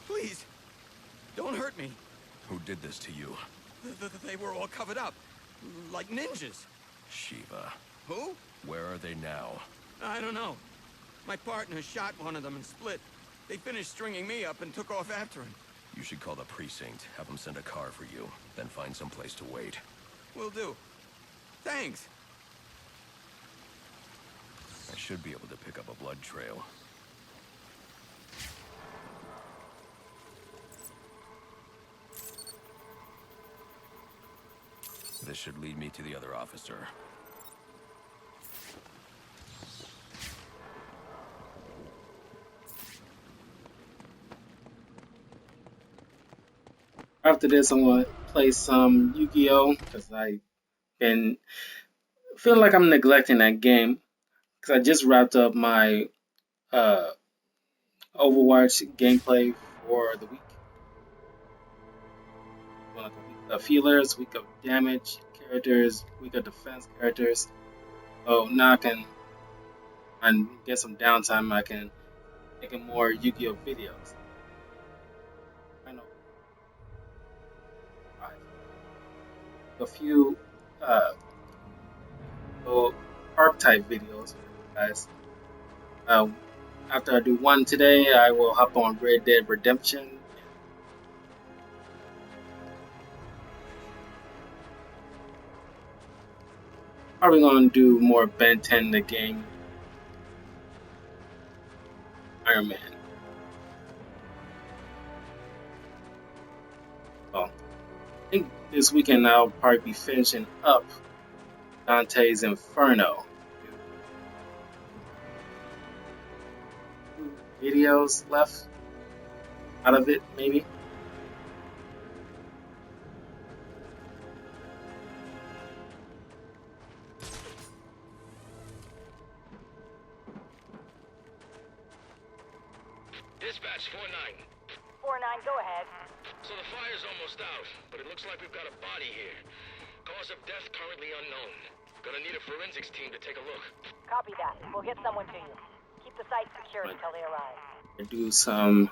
Please, don't hurt me. Who did this to you? They were all covered up, like ninjas. Shiva. Who? Where are they now? I don't know. My partner shot one of them and split. They finished stringing me up and took off after him. You should call the precinct, have them send a car for you, then find some place to wait. Will do. Thanks. I should be able to pick up a blood trail. This should lead me to the other officer. After this, I'm gonna play some Yu-Gi-Oh! Because I've been feeling like I'm neglecting that game. Because I just wrapped up my uh, Overwatch gameplay for the week. Like a week of healers, week of damage characters, week of defense characters. So now I can and get some downtime. I can make more Yu-Gi-Oh videos. I know a few little archetype videos for you guys. After I do one today, I will hop on Red Dead Redemption. Probably gonna do more Ben 10 the game. Iron Man. Well, I think this weekend I'll probably be finishing up Dante's Inferno. 2 videos left out of it, maybe. Dispatch 4-9. 4-9, go ahead. So the fire's almost out, but it looks like we've got a body here. Cause of death currently unknown. Gonna need a forensics team to take a look. Copy that. We'll get someone to you. Keep the site secure until they arrive. I do some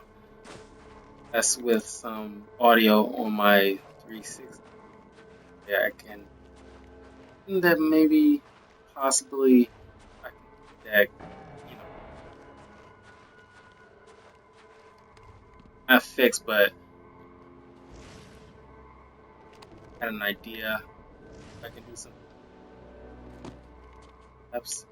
mess with some audio on my 360. Yeah, I can. That maybe, possibly, I can do that. Not fixed, but I had an idea. I can do some steps.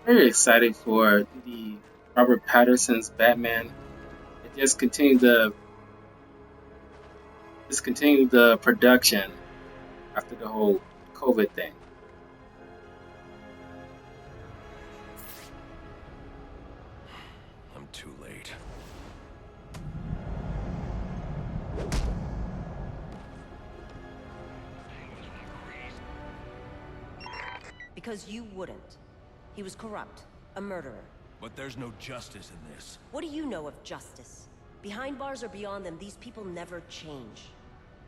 Very excited for the Robert Pattinson's Batman. It just continued the production after the whole COVID thing. I'm too late. Because you wouldn't. He was corrupt, a murderer. But there's no justice in this. What do you know of justice? Behind bars or beyond them, these people never change.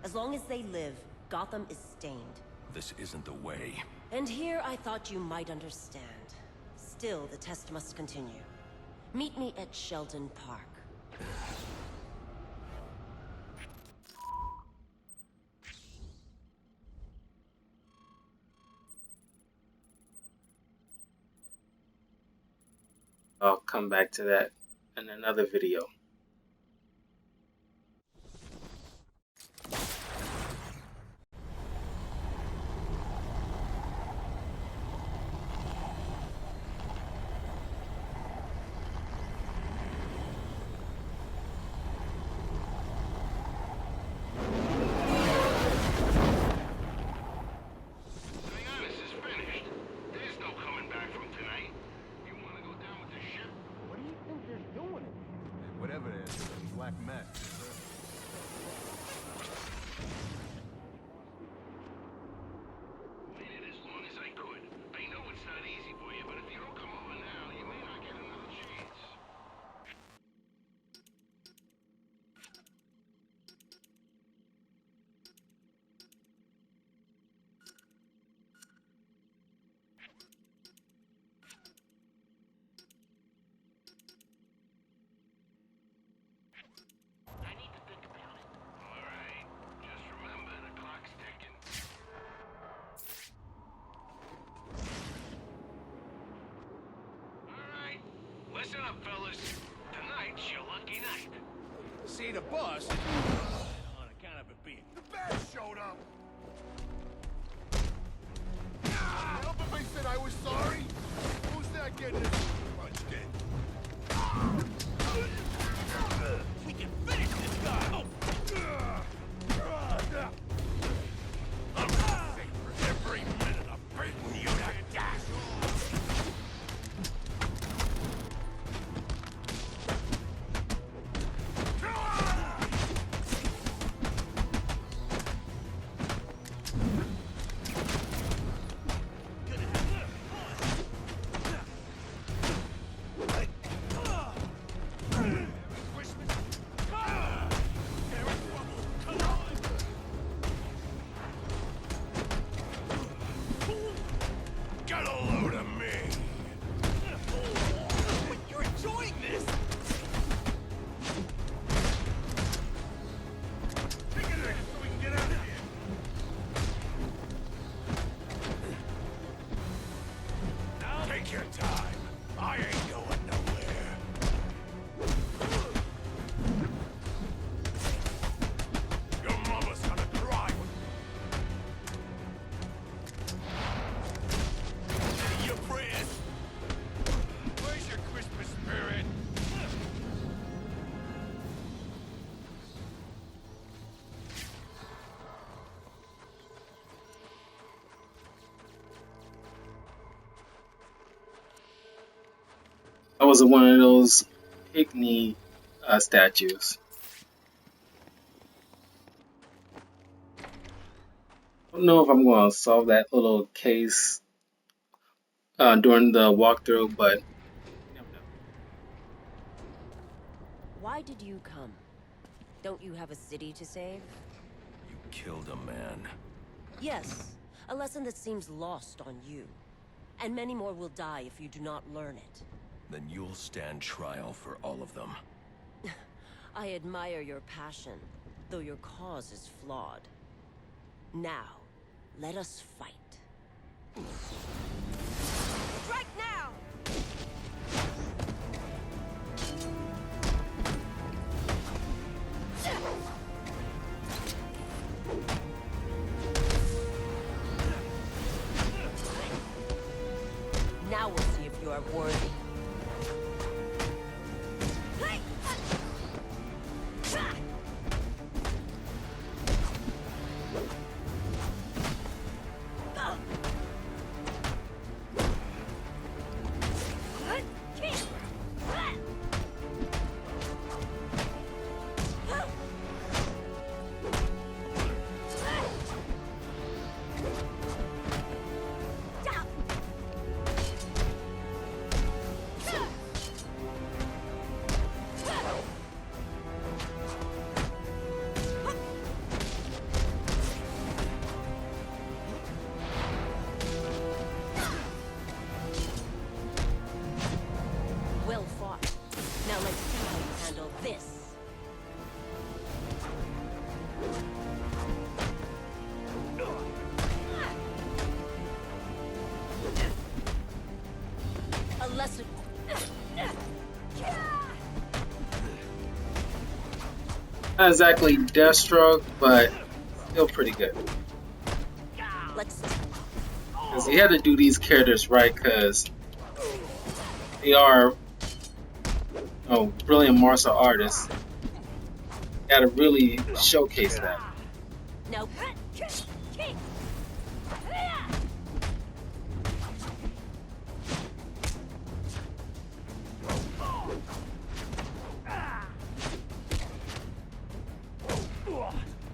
As long as they live, Gotham is stained. This isn't the way. And here I thought you might understand. Still, the test must continue. Meet me at Sheldon Park. I'll come back to that in another video. Whatever Listen up, fellas. Tonight's your lucky night. See the boss on account of it being. The bear showed up. Help if I said I was sorry. Who's that getting his punched in? We can finish this guy. I'm safe for every minute of beating you to death. Get a load of me! But you're enjoying this! Take it in so we can get out of here! Now take your time. I ain't going nowhere. Your mama's gonna cry when your prayers. Where's your Christmas spirit? That was one of those pygmy statues. I don't know if I'm going to solve that little case during the walkthrough, but you never know. Why did you come? Don't you have a city to save? You killed a man. Yes, a lesson that seems lost on you. And many more will die if you do not learn it. Then you'll stand trial for all of them. I admire your passion, though your cause is flawed. Now, let us fight. Strike now! Now we'll see if you are worthy. Well fought. Now let's see how you handle this. A lesson. Not exactly Deathstroke, but still pretty good. Let's. Because he had to do these characters right, because they are brilliant martial artists. Got to really showcase that. Now.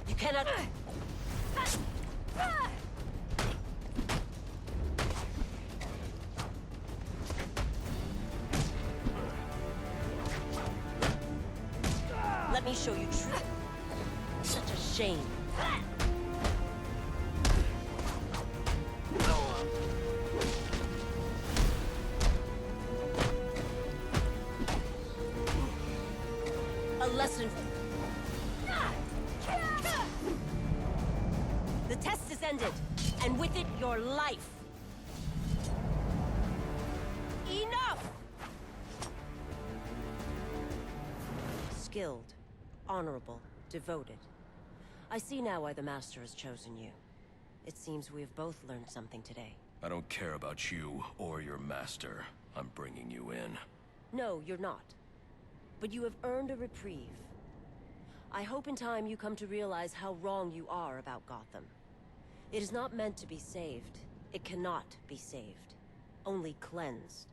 You cannot. Let me show you truth. Such a shame. A lesson. The test is ended, and with it, your life. Enough! Skilled, honorable, devoted. I see now why the Master has chosen you. It seems we have both learned something today. I don't care about you or your master. I'm bringing you in. No, you're not. But you have earned a reprieve. I hope in time you come to realize how wrong you are about Gotham. It is not meant to be saved. It cannot be saved. Only cleansed.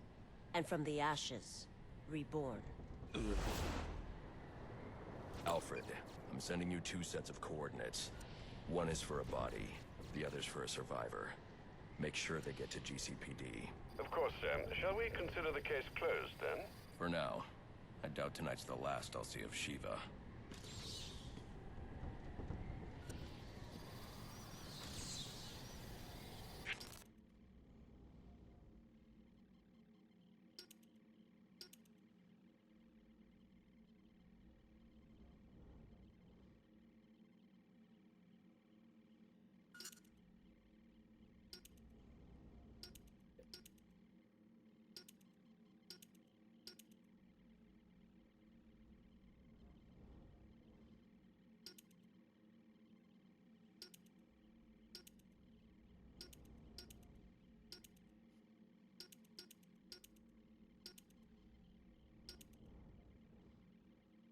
And from the ashes, reborn. Alfred, I'm sending you 2 sets of coordinates. One is for a body, the other's for a survivor. Make sure they get to GCPD. Of course, Sam. Shall we consider the case closed, then? For now. I doubt tonight's the last I'll see of Shiva.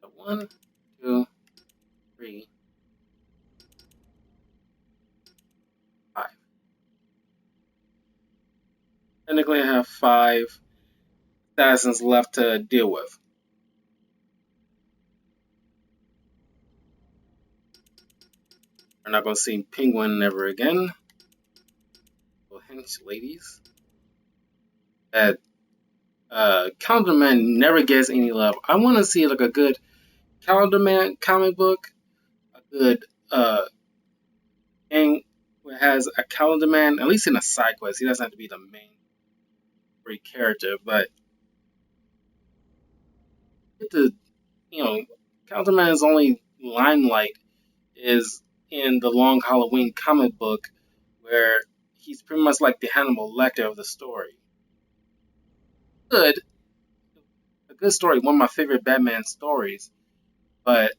So 1, 2, 3, 5. Technically, I have 5 assassins left to deal with. We're not going to see Penguin ever again. Well, hence, ladies. That Calendar Man never gets any love. I want to see like a good Calendar Man comic book, a good game that has a Calendar Man, at least in a side quest. He doesn't have to be the main great character, but Calendar Man's only limelight is in the Long Halloween comic book, where he's pretty much like the Hannibal Lecter of the story. A good story, one of my favorite Batman stories, but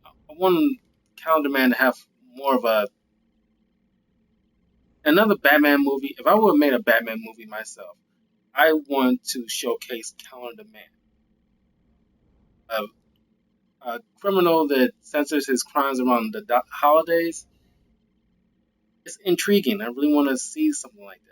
I want Calendar Man to have more of another Batman movie. If I would have made a Batman movie myself, I want to showcase Calendar Man. A criminal that censors his crimes around the holidays. It's intriguing. I really want to see something like that.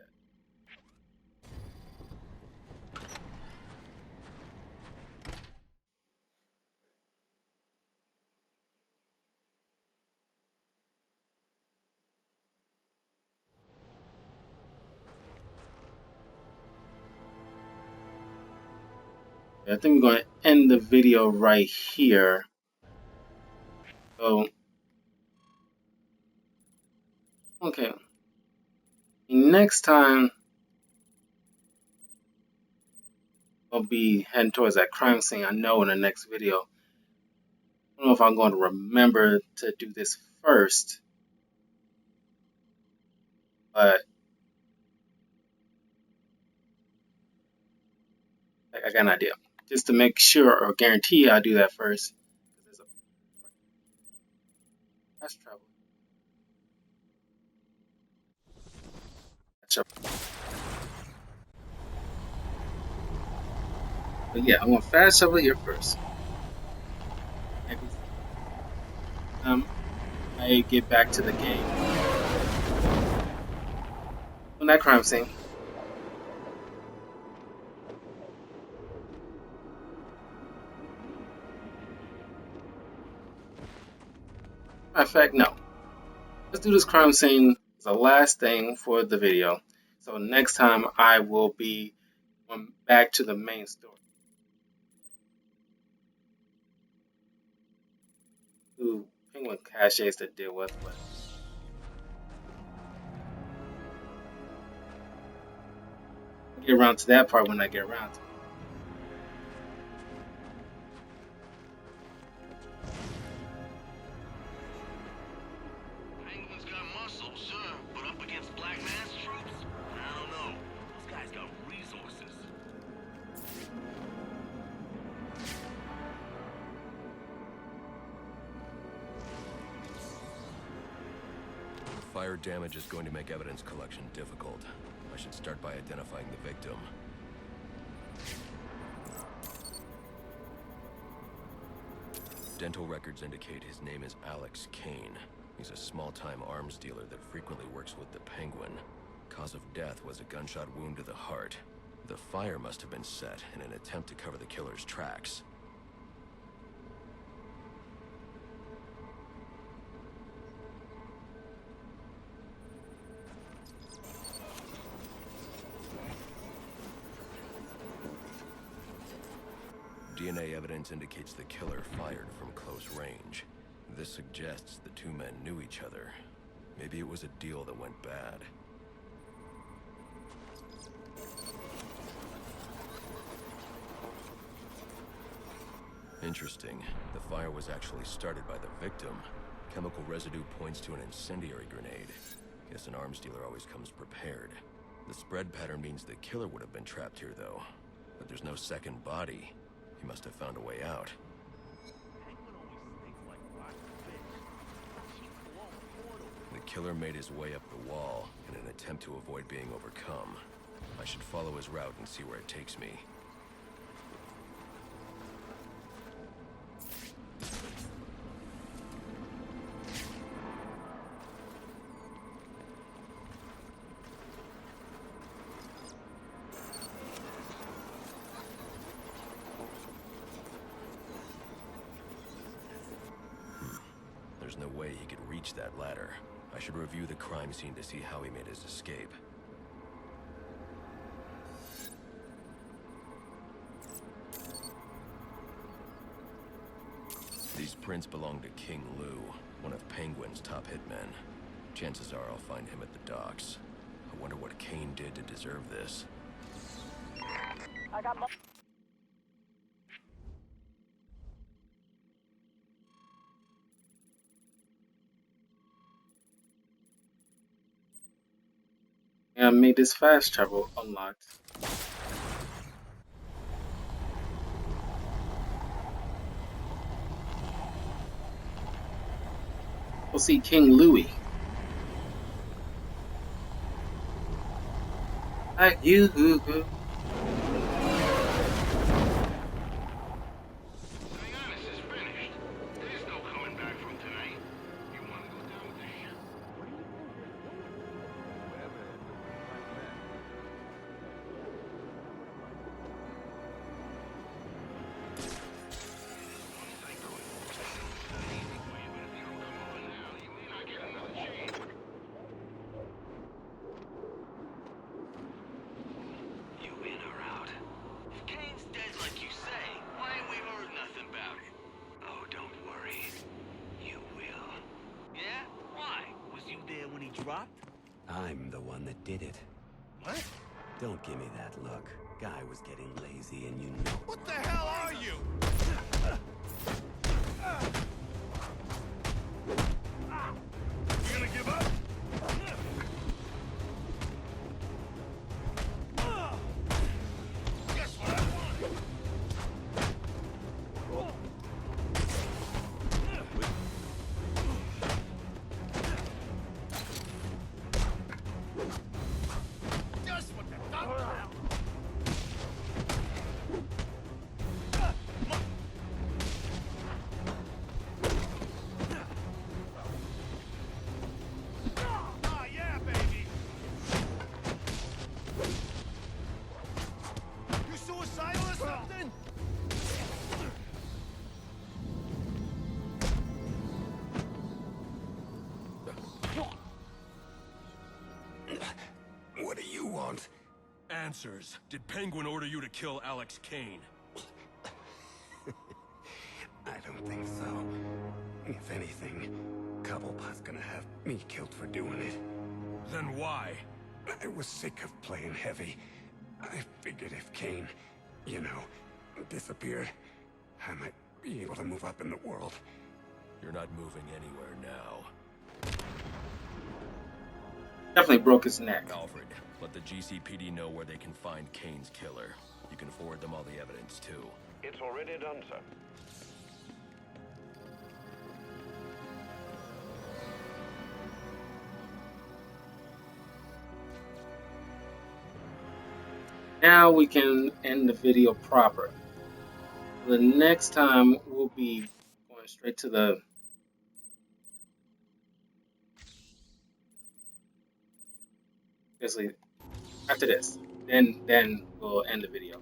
I think we're going to end the video right here. So, okay. Next time, I'll be heading towards that crime scene. I know in the next video. I don't know if I'm going to remember to do this first, but I got an idea. Just to make sure or guarantee I do that first. Fast travel. But yeah, I'm gonna fast travel here first. I get back to the game. On that crime scene. Matter of fact, no. Let's do this crime scene as the last thing for the video. So next time I will be going back to the main story. Ooh, Penguin caches to deal with, but I'll get around to that part when I get around to it. Penguin's got muscles, but up against Black Mass troops? I don't know. Those guys got resources. Fire damage is going to make evidence collection difficult. I should start by identifying the victim. Dental records indicate his name is Alex Kane. He's a small-time arms dealer that frequently works with the Penguin. Cause of death was a gunshot wound to the heart. The fire must have been set in an attempt to cover the killer's tracks. DNA evidence indicates the killer fired from close range. This suggests the two men knew each other. Maybe it was a deal that went bad. Interesting. The fire was actually started by the victim. Chemical residue points to an incendiary grenade. Guess an arms dealer always comes prepared. The spread pattern means the killer would have been trapped here, though. But there's no second body. He must have found a way out. The killer made his way up the wall in an attempt to avoid being overcome. I should follow his route and see where it takes me. There's no way he could reach that ladder. I should review the crime scene to see how he made his escape. These prints belong to King Lou, one of Penguin's top hitmen. Chances are I'll find him at the docks. I wonder what Kane did to deserve this. I got more. And I made this fast travel unlocked. We'll see King Louis. You. I'm the one that did it. What? Don't give me that look. Guy was getting lazy and you know. What the hell are you? You gonna give up? Guess what I want? Just what the doctor. Ah, yeah, baby. You suicidal or something? What do you want? Answers. Did Penguin order you to kill Alex Kane? I don't think so. If anything, Cobblepot's gonna have me killed for doing it. Then why? I was sick of playing heavy. I figured if Kane, you know, disappeared, I might be able to move up in the world. You're not moving anywhere now. Definitely broke his neck. Alfred, let the GCPD know where they can find Kane's killer. You can forward them all the evidence, too. It's already done, sir. now we can end the video proper. The next time we'll be going straight to the basically after this. Then we'll end the video.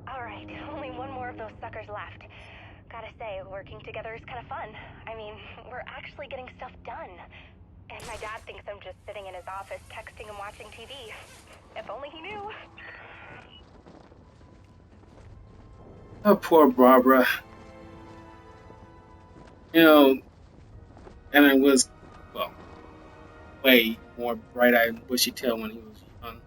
Alright, only one more of those suckers left. Gotta say, working together is kind of fun. I mean, we're actually getting stuff done. And my dad thinks I'm just sitting in his office texting and watching TV. If only he knew. Oh, poor Barbara. You know, Emmett was, well, way more bright-eyed, bushy-tailed when he was young.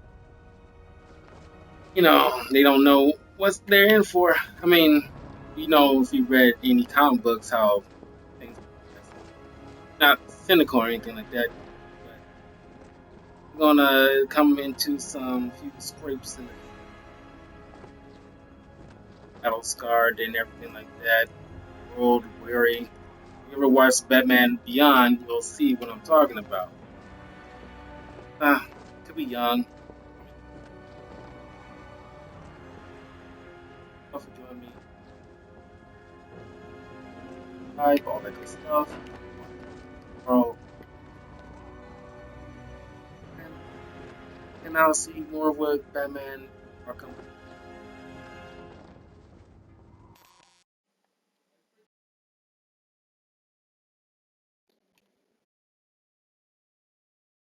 You know, they don't know what they're in for. I mean, you know, if you read any comic books, how things not cynical or anything like that, but we're gonna come into some few scrapes in the battle scarred and everything like that. World weary. If you ever watched Batman Beyond, you'll see what I'm talking about. Could be young. For joining me. Hype, all that good stuff. Bro. And I'll see more with Batman Arkham